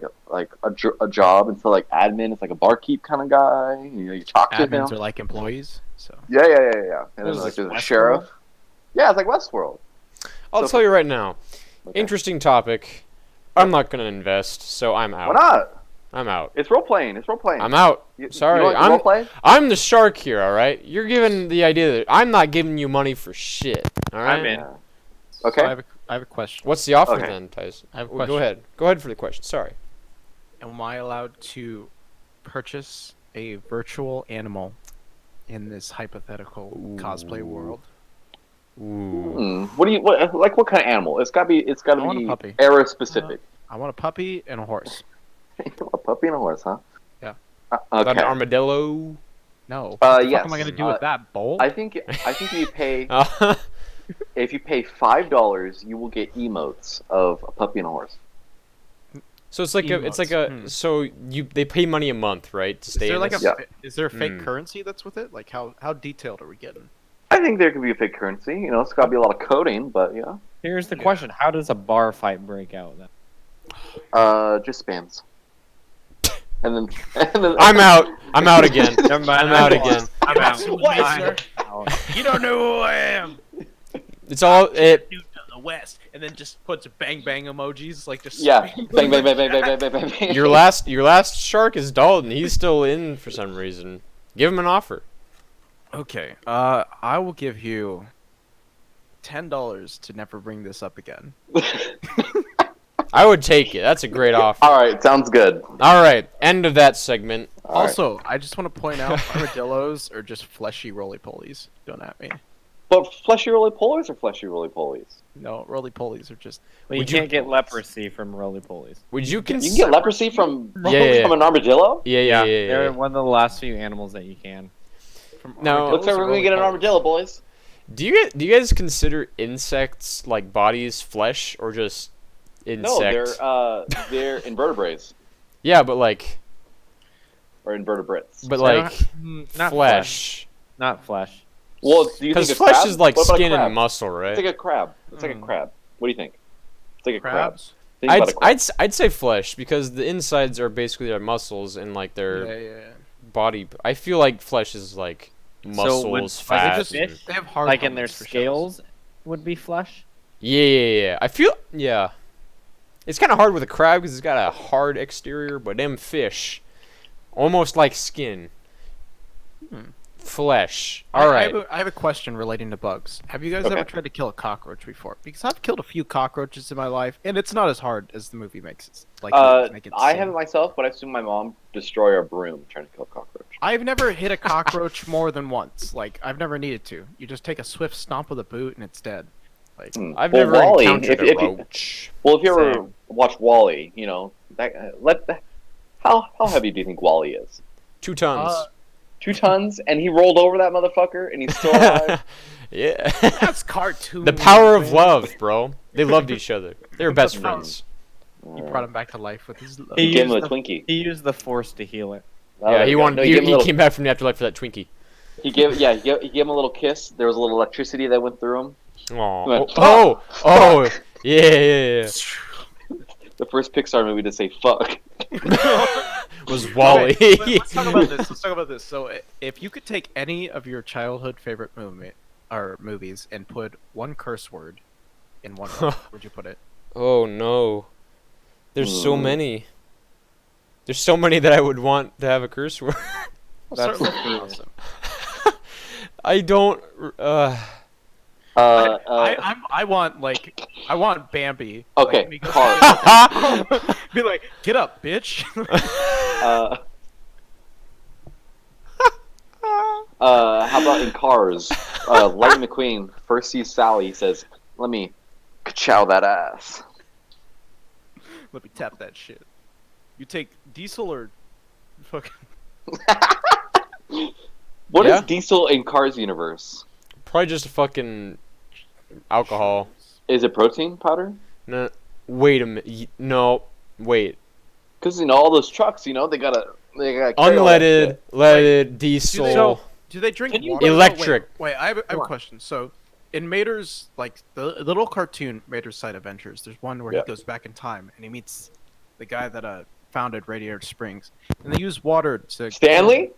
a job, and so like admin is like a barkeep kind of guy. You talk to Admins him. are like employees, so. Yeah. And What then is like this, there's a Westworld? sheriff. Yeah, it's like Westworld. I'll So- tell you right now. Okay. Interesting topic. I'm not gonna invest, so I'm out. Why not? I'm out. It's role playing. It's role playing. I'm out. You Sorry, want to I'm role play? I'm the shark here. All right, you're giving the idea that I'm not giving you money for shit. All right. I'm in. Yeah. So Okay. I have a question. What's the offer Okay. then, Tyson? I have a Well, go question. ahead. Go ahead for the question. Sorry. Am I allowed to purchase a virtual animal in this hypothetical cosplay world? Ooh. What do you what kind of animal? It's gotta be I want a puppy. era specific. I want a puppy and a horse. A puppy and a horse, huh? Yeah. Got an Okay. armadillo. No. What the Yes. fuck am I gonna do with that bowl? I think if you pay Uh, $5, you will get emotes of a puppy and a horse. so it's like Emotes. so they pay money a month, right, to Is stay there in like this? Yeah. is there a fake Hmm. currency that's with it? Like how detailed are we getting? I think there could be a fake currency. It's got to be a lot of coding, but yeah. Here's the Yeah. question: how does a bar fight break out? Then? Just spams. And then I'm out. I'm out again. Never mind, I'm out again. I'm out. Why, sir? You don't know who I am. It's all it. Dude to the west, and then just puts bang bang emojis, like just Yeah. Bang, bang, bang, bang, bang, bang, bang, bang. Your last shark is Dalton. He's still in for some reason. Give him an offer. Okay. I will give you $10 to never bring this up again. I would take it. That's a great offer. All right, sounds good. All right, end of that segment. All right. Also, I just want to point out armadillos are just fleshy roly polies. Don't at me. But fleshy roly polies or fleshy roly polies? No, roly polies are just. But you Would you- can't get leprosy from roly polies. Would you You can consider? get leprosy from Yeah. from an armadillo. Yeah. They're one of the last few animals that you can. From No. armadillos Looks like or we're gonna roly get an polies? armadillo, boys. Do you guys consider insects like bodies flesh or just No, insects? they're invertebrates Yeah, but like or invertebrates. but So I like Not flesh. Not flesh. Well, do you think Because a flesh crab? is like What about a skin crab? and muscle, right? It's like a crab. It's like a Mm. crab. What do you think? It's like a crab. Crabs. Think about a crab. I'd say flesh because the insides are basically their muscles and like their Yeah. body. I feel like flesh is like muscles, would- fat. just and- fish? They have hard. Like in their helmets for shows. scales would be flesh. Yeah. I feel It's kind of hard with a crab because it's got a hard exterior, but them fish, almost like skin. Flesh. All right. I have a question relating to bugs. Have you guys Okay. ever tried to kill a cockroach before? Because I've killed a few cockroaches in my life, and it's not as hard as the movie makes it. Like make it I seem. haven't myself, but I've seen my mom destroy a broom trying to kill a cockroach. I've never hit a cockroach more than once. Like I've never needed to. You just take a swift stomp with a boot, and it's dead. Like I've Well, never Wall-E, encountered if a you- roach. Well, if you ever Same. watch Wall-E, how heavy do you think Wall-E is? 2 tons. 2 tons, and he rolled over that motherfucker, and he's still alive. Yeah. That's cartoon. The power of man. love, bro. They loved each other. They were best friends. He brought him back to life with his love. He He gave him a used the- Twinkie. He used the Force to heal it. Oh, Yeah, there he we go. wanted. No, he gave him a little, came back from the afterlife for that Twinkie. he gave him a little kiss. There was a little electricity that went through him. Aw. went, Oh, yeah. The first Pixar movie to say fuck. Was Wally. Okay, let's talk about this. Let's talk about this. So, if you could take any of your childhood favorite movies and put one curse word in one, where'd you put it? Oh no. There's so Hmm. many. There's so many that I would want to have a curse word. That's Start the with first. I don't. I want Bambi. Okay, Like, when he goes- Cars. Be like, get up, bitch. How about in Cars? Lightning McQueen first sees Sally. He says, "Let me ka-chow that ass." Let me tap that shit. You take Diesel or fucking. What is Yeah. Diesel in Cars universe? Probably just a fucking alcohol. Is it protein powder? No, wait a minute. No, wait. Because all those trucks, they gotta carry all that Unleaded, shit. leaded, diesel. Do they drink Can you- water? Electric. Wait, I have a Come on. question. So, in Mater's, like, the little cartoon, Mater's Side Adventures, there's one where Yeah. he goes back in time and he meets the guy that founded Radiator Springs. And they use water to... Stanley?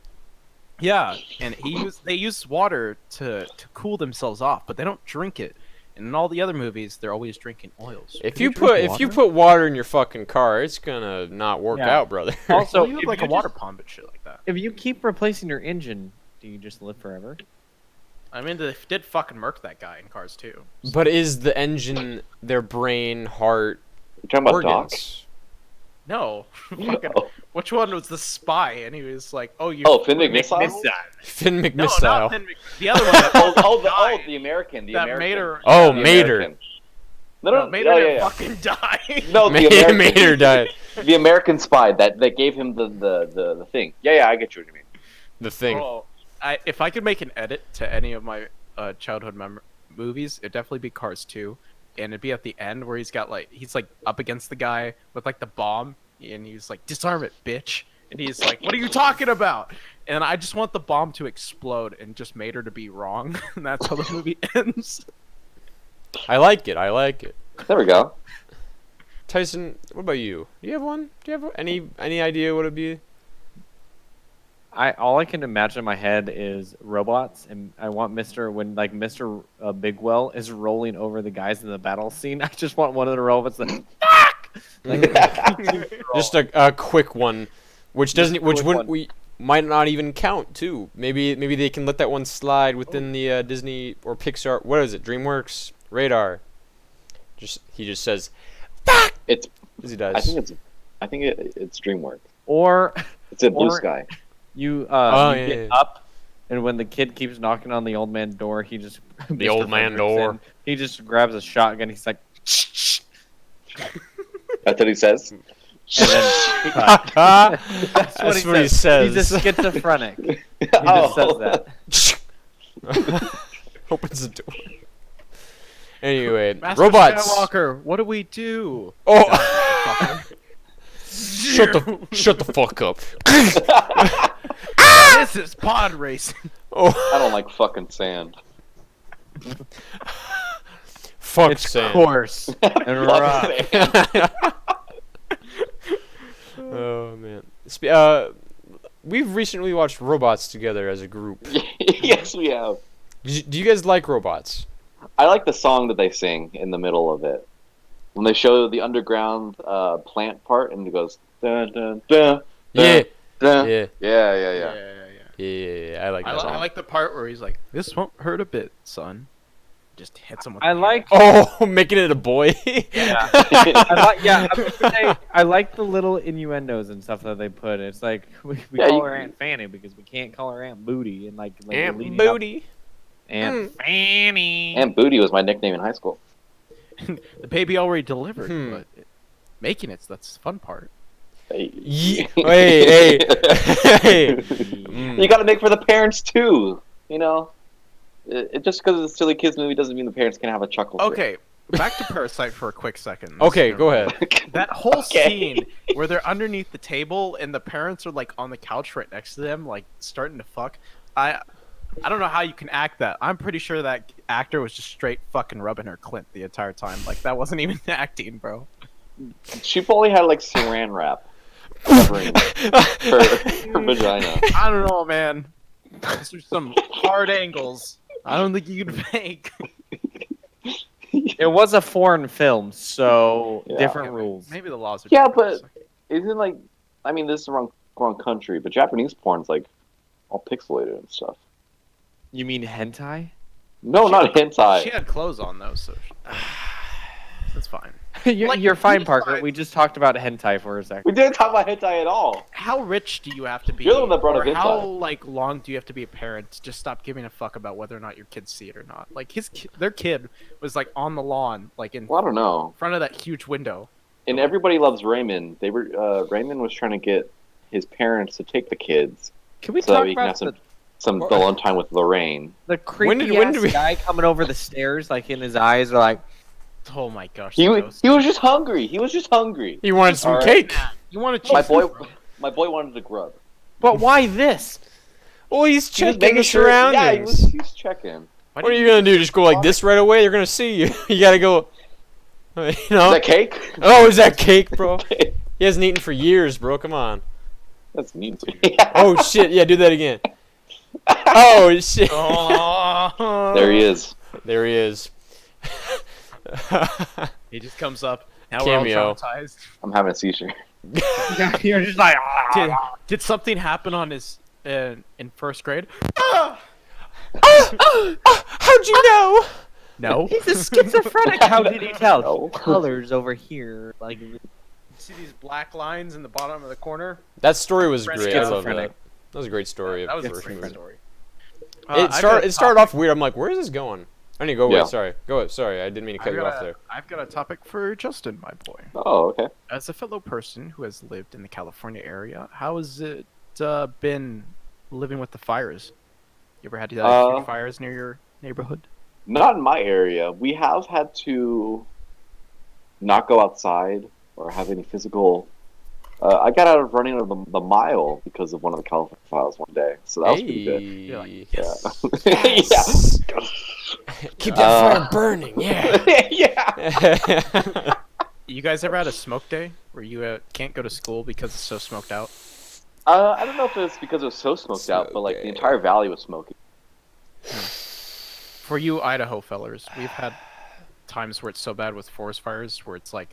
Yeah, and they use water to cool themselves off, but they don't drink it. And in all the other movies, they're always drinking oils. If Can you drink put water in your fucking car, it's gonna not work Yeah. out, brother. Also, Well, you have if like you a water just- pump and shit like that. If you keep replacing your engine, do you just live forever? I mean, they did fucking murk that guy in Cars too. But is the engine their brain, heart, You're talking about Doc? organs? No, fucking, which one was the spy? And he was like, "Oh, you." Oh, Finn McMissile? Finn No, McMissile. not Finn the other one. That died. The American. The That American. Mater. Oh, The Mater. American. No, Mater oh, didn't yeah. fucking die. No, the American. Mater died. The American spy that gave him the thing. Yeah, I get you what you mean. The thing. Oh, if I could make an edit to any of my childhood movies, it'd definitely be Cars 2, and it'd be at the end where he's like up against the guy with like the bomb, and he's like, "Disarm it, bitch," and he's like, "What are you talking about?" And I just want the bomb to explode and just Mater to be wrong, and that's how the movie ends. I like it. I like it. There we go. Tyson, what about you? Do you have one? Do you have any idea what it'd be? All I can imagine in my head is robots, and I want Mr. Bigwell is rolling over the guys in the battle scene. I just want one of the robots that Just a quick one, which doesn't, which quick wouldn't one. we might not even count too. Maybe they can let that one slide within the Disney or Pixar. What is it? DreamWorks Radar. He just says, "Fuck," It's. as he does. I think it's DreamWorks. or It's a Blue Or- Sky. you Oh, you yeah, get yeah. up, and when the kid keeps knocking on the old man door, he just The old man door. He just grabs a shotgun. He's like, That's what he says. and then That's that's what he says. He's a schizophrenic. He just says that. Opens the door. Anyway, Master robots. Skywalker, what do we do? Oh, shut the fuck up. This is pod racing. I Oh, don't like fucking sand. fuck It's Sam. coarse and rough. Fuck sand. Oh man. We've recently watched Robots together as a group. Yes, we have. Do you guys like robots? I like the song that they sing in the middle of it. When they show the underground plant part and it goes dun dun dun. Yeah. Dun. Yeah. Yeah. Yeah. I like that I song. like the part where he's like, "This won't hurt a bit, son." Just hits him with. I the like. Oh, making it a boy. Yeah. I like the little innuendos and stuff that they put. It's like we Yeah, call you- her Aunt Fanny because we can't call her Aunt Booty, and like Aunt leading up- Booty. Aunt Fanny. Aunt Booty was my nickname in high school. The baby already delivered, Hmm. but making it's that's the fun part. Hey. Hey. You got to make for the parents too. You know, just because it's a silly kids movie doesn't mean the parents can have a chuckle. through it. Okay, back to Parasite for a quick second. Okay, go ahead. That whole Okay. scene where they're underneath the table and the parents are like on the couch right next to them, like starting to fuck. I don't know how you can act that. I'm pretty sure that actor was just straight fucking rubbing her clit the entire time. Like that wasn't even acting, bro. She probably had like saran wrap covering her vagina. I don't know, man. These are some hard angles. I don't think you can fake. It was a foreign film, so Yeah. different rules. Maybe the laws are Yeah, different. Isn't like, I mean, this is the wrong country, but Japanese porn's like all pixelated and stuff. You mean hentai? No, not hentai. She had clothes on though, so that's fine. you're, Like, you're fine, you Parker. decide- We just talked about hentai for a second. We didn't talk about hentai at all. How rich do you have to be? You're the one that brought or up how hentai. like long do you have to be a parent to just stop giving a fuck about whether or not your kids see it or not? Like their kid was like on the lawn, like in Well, I don't know. front of that huge window. In Everybody Loves Raymond, they were Raymond was trying to get his parents to take the kids Can we so that talk we can have about some alone time with Lorraine. the creepy when ass did we- guy coming over the stairs, like in his eyes are like, Oh my gosh! He the was ghost. he was just hungry. He was just hungry. He wanted some All right. cake. You want to My boy wanted to grub. but why this? Well, he's He was checking making the sure. Yeah, surroundings. he was checking. What are you gonna do? Just go like this right away? They're gonna see you. You gotta go. You Is know? that cake? Oh, is that cake, bro? He hasn't eaten for years, bro. Come on. That's mean. Oh shit! Yeah, do that again. Oh shit! Oh, There he is. There he is. He just comes up. Now we're all Cameo. traumatized. I'm having a seizure. You're just like, Did something happen on his in first grade? How'd you know? No. he's a schizophrenic. How did he tell? No. Colors over here, like See these black lines in the bottom of the corner? That story was Friend great. I love that. schizophrenic. That was a great story. That was a of first great movie. story. It started off weird. I'm like, where is this going? I need to go away. Yeah. Sorry. Go ahead. Sorry, I didn't mean to cut you off there. I've got a topic for Justin, my boy. Oh, okay. As a fellow person who has lived in the California area, how has it been living with the fires? You ever had huge fires near your neighborhood? Not in my area. We have had to not go outside or have any physical. I got out of running the mile because of one of the California files one day, so that was pretty good. You're like, Yeah. Yes. Yeah. Keep that fire burning. Yeah. Yeah. You guys ever had a smoke day where you can't go to school because it's so smoked out? I don't know if it's because it was so smoked out, but like the entire valley was smoking. For you Idaho fellers, we've had times where it's so bad with forest fires where it's like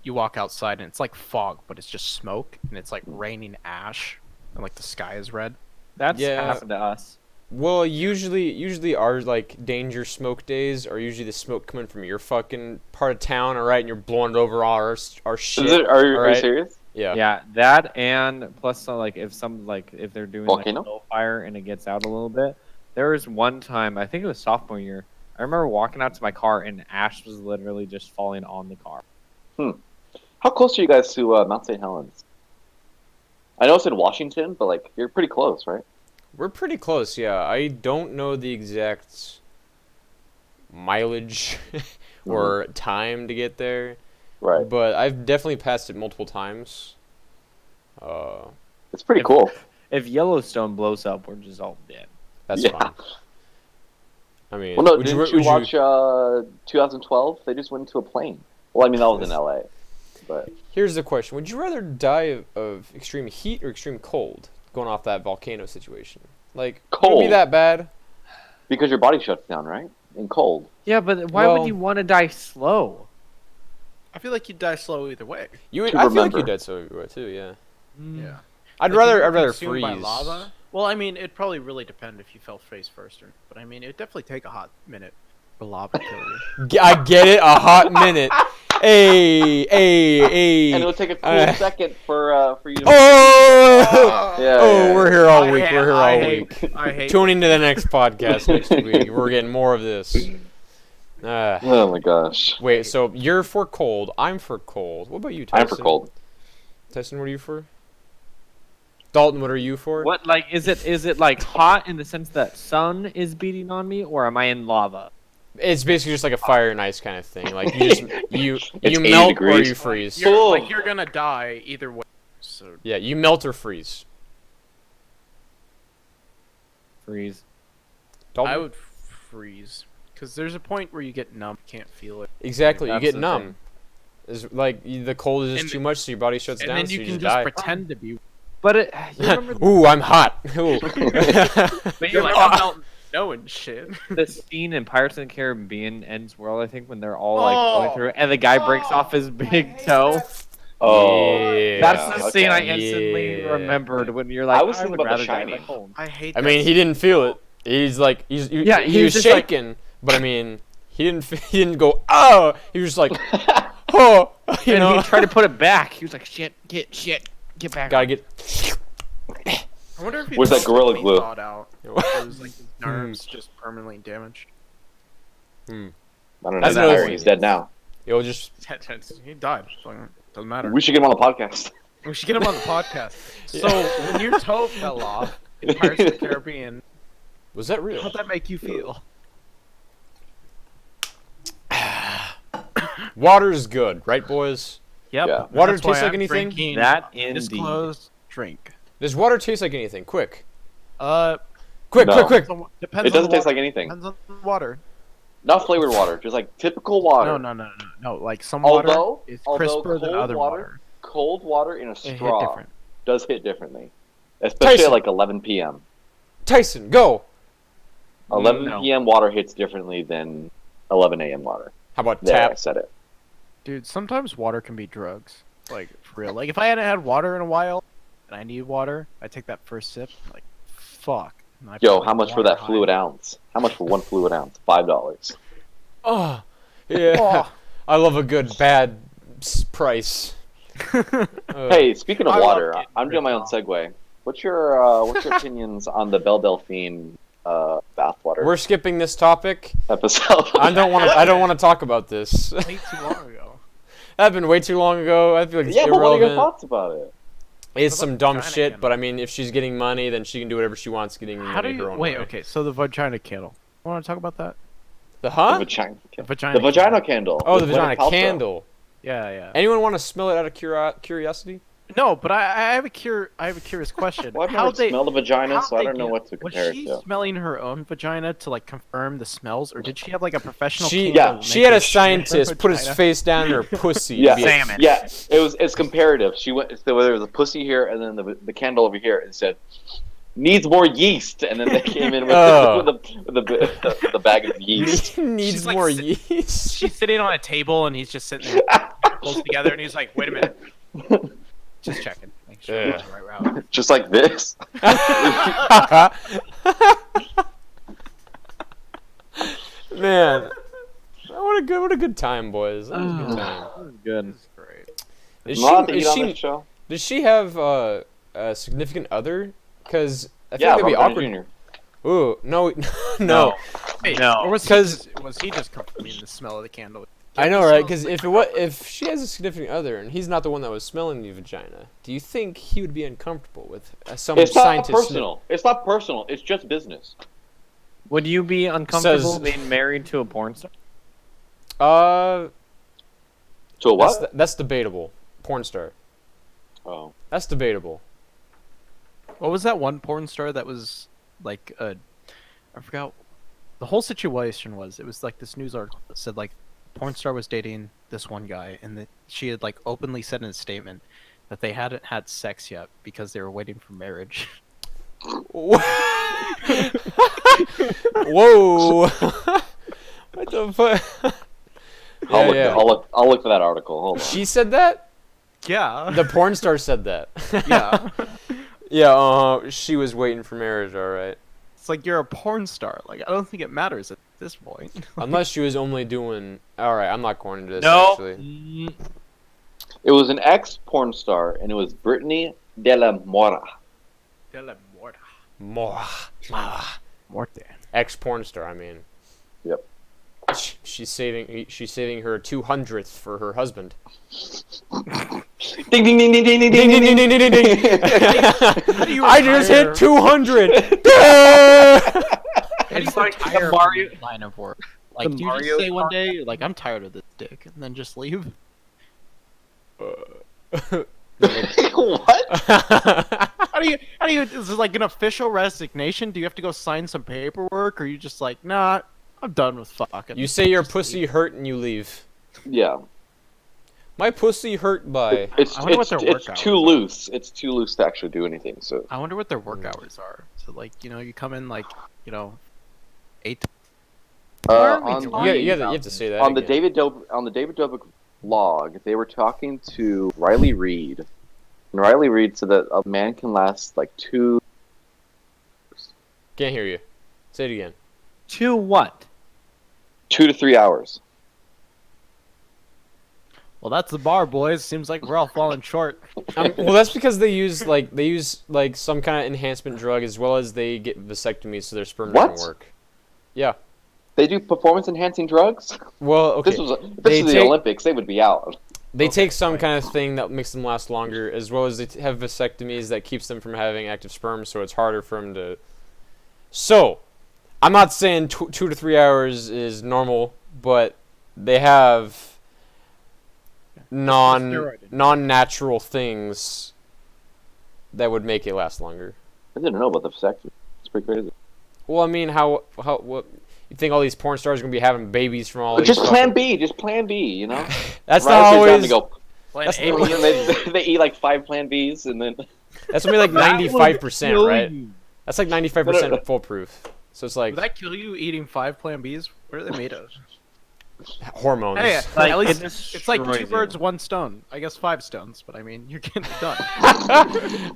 you walk outside and it's like fog, but it's just smoke and it's like raining ash and like the sky is red. that's Yeah. happened to us. Well, usually our like danger smoke days are usually the smoke coming from your fucking part of town, all right, and you're blowing it over our shit. Is it? Are you alright? serious? Yeah. Yeah, that and plus like if they're doing Volcano? like a low fire and it gets out a little bit. There was one time, I think it was sophomore year. I remember walking out to my car and ash was literally just falling on the car. How close are you guys to Mount St. Helens? I know it's in Washington, but like you're pretty close, right? We're pretty close, yeah. I don't know the exact mileage or time to get there, Right. but I've definitely passed it multiple times. It's pretty cool. If Yellowstone blows up, we're just all dead. That's Yeah. fine. I mean, Well, no, would didn't would you watch 2012? They just went into a plane. Well, I mean, that was in LA, but Here's the question: would you rather die of extreme heat or extreme cold? Going off that volcano situation, like would it be Cold. that bad? because your body shuts down, right? In cold. Yeah, but why Well- would you want to die slow? I feel like you'd die slow either way. You would. To I feel like remember. you died so everywhere too. Yeah. Yeah. I'd Like, rather. you I'd were rather consumed freeze. by lava. Well, I mean, it'd probably really depend if you fell face first, but I mean, it'd definitely take a hot minute for lava to kill you. I get it. A hot minute. Hey, hey. And it'll take a cool Uh, second for you to. Oh. Yeah, Oh, yeah, we're yeah. here all week. We're here all week. I hate. Tune into the next podcast next week. We're getting more of this. Oh my gosh. Wait, so you're for cold. I'm for cold. What about you, I'm Tyson? for cold. Tyson, what are you for? Dalton, what are you for? What like is it like hot in the sense that sun is beating on me, or am I in lava? It's basically just like a fire and ice kind of thing. Like you just you It's 80 melt or degrees. you freeze. You're gonna die either way. So Yeah, you melt or freeze. Freeze. Dalton? I would freeze because there's a point where you get numb, can't feel it, Exactly, you That's get the numb. thing. It's like the cold is just And- too much, so your body shuts and down, then so you you can just just die. pretend to be. But you remember Ooh, I'm hot. Ooh. but You're like, I'm not knowing shit. the scene in Pirates of the Caribbean Ends World, I think, when they're all like going through, and the guy breaks off his big toe. Oh, Yeah. That's the scene I okay. instantly Yeah. remembered when you're like, I was thinking would about The rather die Shining. at home. I hate. I mean, he didn't feel it. He's like, Yeah, he he was was just like- shaking, but I mean, he didn't go, oh, he was just like, oh, you And know, he tried to put it back. He was like, shit, get back. gotta get. I wonder if he Where's that thought Gorilla he Glue? thawed out. It was like his nerves just permanently damaged. I don't know. That's He's another not thing. He's dead now. It'll just. He died. So doesn't matter. We should get him on the podcast. We should get him on the podcast. So when your toe fell off in Pirates of the Caribbean, Was that real? how'd that make you feel? Water's good, right, boys? Yep. Yeah. Water That's why tastes like I'm anything? drinking That indeed. undisclosed drink. Does water taste like anything? Quick, Uh, quick, No. quick! depends. It doesn't on taste the like anything. Depends on the water. Not flavored water, just like typical water. No. Like some water Although, is although crisper than cold other water, cold water in a It hit straw different. does hit differently, especially Tyson. at like 11 p.m. Tyson, go. 11 No. p.m. water hits differently than 11 a.m. water. How about There, I tap? said it. Dude, sometimes water can be drugs. Like for real. Like if I hadn't had water in a while and I need water, I take that first sip. Like fuck. And I Yo, feel like how much for water that fluid high. ounce? How much for one fluid ounce? $5. Oh, yeah. Oh. I love a good bad price. Hey, speaking of I love water, getting I'm doing my own ripped segue. What's your opinions on the Belle Delphine bathwater we're skipping this topic. episode? I don't want to talk about this. Way too long ago. That happened way too long ago. I feel like it's Yeah, but what are your irrelevant. thoughts about it? It's What some about dumb vagina shit, candle? but I mean, if she's getting money, then she can do whatever she wants, getting How money do her you own wait? way. Okay, so the vagina candle. Want to talk about that? The The huh? vagina, Vagina. the vagina candle. Oh, the with Gwyneth vagina Paltrow. candle. Yeah, yeah. Anyone want to smell it out of curiosity? No, but I have a curious question. Well, I've How never they smelled a vagina, how'd so I they don't know get- what to compare Was it she to. smelling her own vagina to like confirm the smells, or did she have like a professional? She candle she make had her a sniff her scientist put his vagina? face down in her pussy. Yeah, Be a- Salmon. yeah. It's comparative. She went so there was a pussy here, and then the candle over here, and said needs more yeast, and then they came in with, Oh. the bag of yeast. Needs She's like more sit- yeast. She's sitting on a table and he's just sitting there, close together, and he's like, "Wait a minute, just checking, make sure Yeah. it's the right route." Just like this. Man, what a good time, boys. That was a good time. That was good. This is great. Is Not to she, eat is on she, this show. does she have a significant other? Because I feel Yeah, like that'd be Robert awkward. Downey Jr. Ooh, no, no. Wait, No. or was he 'Cause- just confirming the smell of the candle? I know, Candle right? smells Because like if she has a significant other and he's not the one that was smelling the vagina, do you think he would be uncomfortable with some It's not scientist? personal. It's not personal. It's just business. Would you be uncomfortable Says- being married to a porn star? So what? That's debatable. Porn star. Oh, That's debatable. What was that one porn star that was like I forgot. The whole situation was it was like this news article that said like porn star was dating this one guy and that she had like openly said in a statement that they hadn't had sex yet because they were waiting for marriage. Whoa! What the fuck? I'll look for that article. Hold on. She said that? Yeah. The porn star said that. Yeah. Yeah, she was waiting for marriage, alright. It's like you're a porn star. Like I don't think it matters at this point. Unless she was only doing. Alright, I'm not going into this No. actually. It was an ex porn star, and it was Brittany de la Mora. More. Morte. Ex porn star, I mean. Yep. She's saving her 200th for her husband. Ding ding ding ding ding ding Ding ding ding ding ding ding ding. How do you I just retire- hit 200. How do you It's like retire the from Mario- that line of work? Like, the do you Mario just say one Kart- day, like, I'm tired of this dick, and then just leave? What? How do you, is this like an official resignation? Do you have to go sign some paperwork, or are you just like, nah, I'm done with fucking. You say your pussy hurt and you leave. Yeah. My pussy hurt by. It's I wonder what their work it's too hours are. loose. It's too loose to actually do anything. So I wonder what their work hours are. So, like, you come in, like, 8. You have to say that. on the again. David Dobrik vlog, they were talking to Riley Reid, and Riley Reid said that a man can last like 2. Can't hear you. Say it again. To what? 2 to 3 hours. Well, that's the bar, boys. Seems like we're all falling short. Well, that's because they use some kind of enhancement drug as well as they get vasectomies so their sperm What? doesn't work. Yeah. They do performance enhancing drugs. Well, okay. If this was They the take- Olympics, they would be out. They Okay, take some fine. kind of thing that makes them last longer, as well as they have vasectomies that keeps them from having active sperm, so it's harder for them to. So, I'm not saying 2 to 3 hours is normal, but they have Steroid. non-natural things that would make it last longer. I didn't know about the vasectomy. It's pretty crazy. Well, I mean, what you think all these porn stars are gonna be having babies from all But these? just plan B. Just plan B. You know. That's Right, not sit down always. and go, That's A, not- they eat like 5 plan Bs and then. That's gonna be like 95%, right? You. That's like 95% foolproof. So it's like Would that kill you eating 5 Plan Bs? What are they made of? hormones. Hey, Like, at least it it's like 2 destroys you. birds, 1 stone. I guess 5 stones, but I mean, you're getting it done.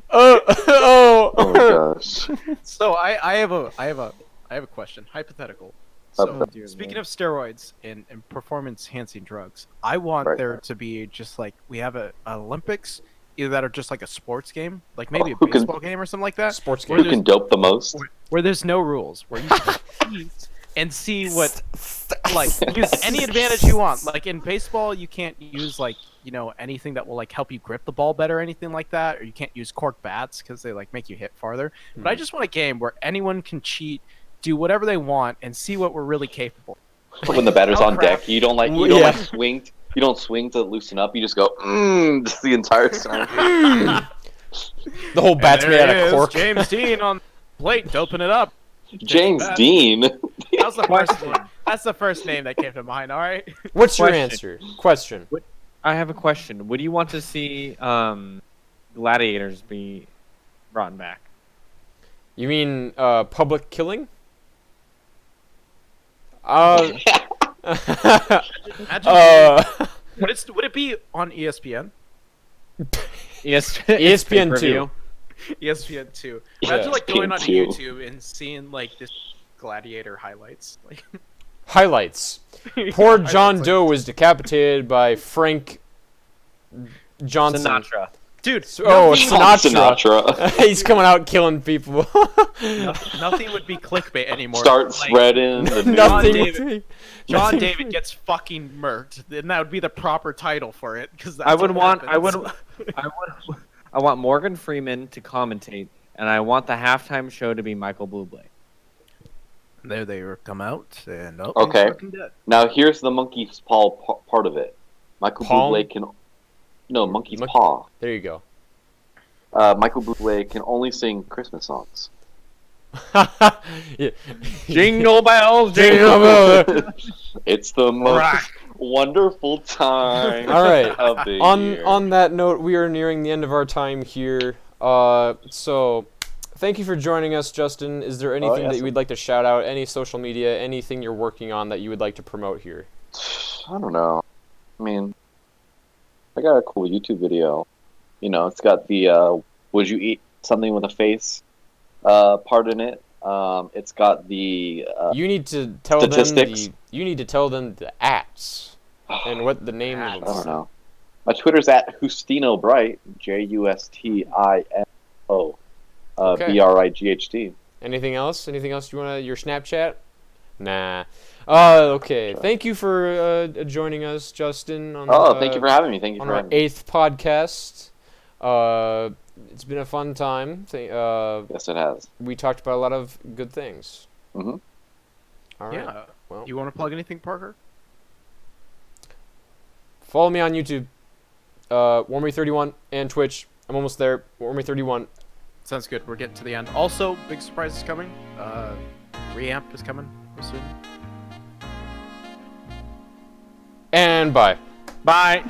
Oh my Oh. gosh. So I have a question, hypothetical. So Hypothetical. speaking of steroids and performance enhancing drugs, I want Right. there to be just like we have a Olympics, either that or just like a sports game, like maybe a who can- baseball game or something like that, Sports Where Who game. can dope the most? where there's no rules, where you can compete and see what like use any advantage you want. Like in baseball, you can't use like anything that will like help you grip the ball better, or anything like that, or you can't use cork bats because they like make you hit farther. But I just want a game where anyone can cheat, do whatever they want, and see what we're really capable. When the batter's Oh, on crap. deck, you don't like Yeah. swing. You don't swing to loosen up. You just go just the entire time. The whole bat's made There out it of is, cork. James Dean on plate, doping it up. James bad. Dean. That was the first name. That's the first name that came to mind. All right. What's your Question. answer? Question. I have a question. Would you want to see gladiators be brought back? You mean public killing? Uh, Imagine would it be on ESPN? Yes. ESPN 2. ESPN 2. Yeah. Imagine like going on ESPN2. YouTube and seeing like this gladiator highlights. Like Highlights. Poor highlights, John like- Doe was decapitated by Frank Johnson. Sinatra. Dude, Oh, nothing, Sinatra. Sinatra. He's coming out killing people. nothing would be clickbait anymore. Start Like, spreading the Nothing. David- would be- John nothing- David gets fucking murked. Then that would be the proper title for it. Because I want Morgan Freeman to commentate, and I want the halftime show to be Michael Bublé. There they come out and Okay. Now here's the monkey's paw part of it. Michael Palm? Bublé can. No, monkey's Monkey- paw. There you go. Michael Bublé can only sing Christmas songs. Yeah. Jingle bells, Jingle bell. It's the most wonderful time All right. of the on year. on that note, we are nearing the end of our time here. So thank you for joining us, Justin. Is there anything that yes. you would like to shout out? Any social media? Anything you're working on that you would like to promote here? I don't know. I mean, I got a cool YouTube video. You know, it's got the "Would you eat something with a face?" part in it. It's got the You need to tell them Statistics. you need to tell them the ats and what the name I of don't it. know. My Twitter's at Justino Bright, JUSTINO, Okay. BRIGHT. Anything else? Anything else you wanna? Your Snapchat? Nah. Okay. Thank you for joining us, Justin. On Thank you for having me. Thank you on for our having me. 8th podcast. It's been a fun time. Yes, it has. We talked about a lot of good things. Mhm. All right. Yeah. Well, You want to plug anything, Parker? follow me on YouTube, Warmy31, and Twitch. I'm almost there. Warmy31. Sounds good. We're getting to the end. Also, big surprise is coming. Reamp is coming soon. And bye. Bye.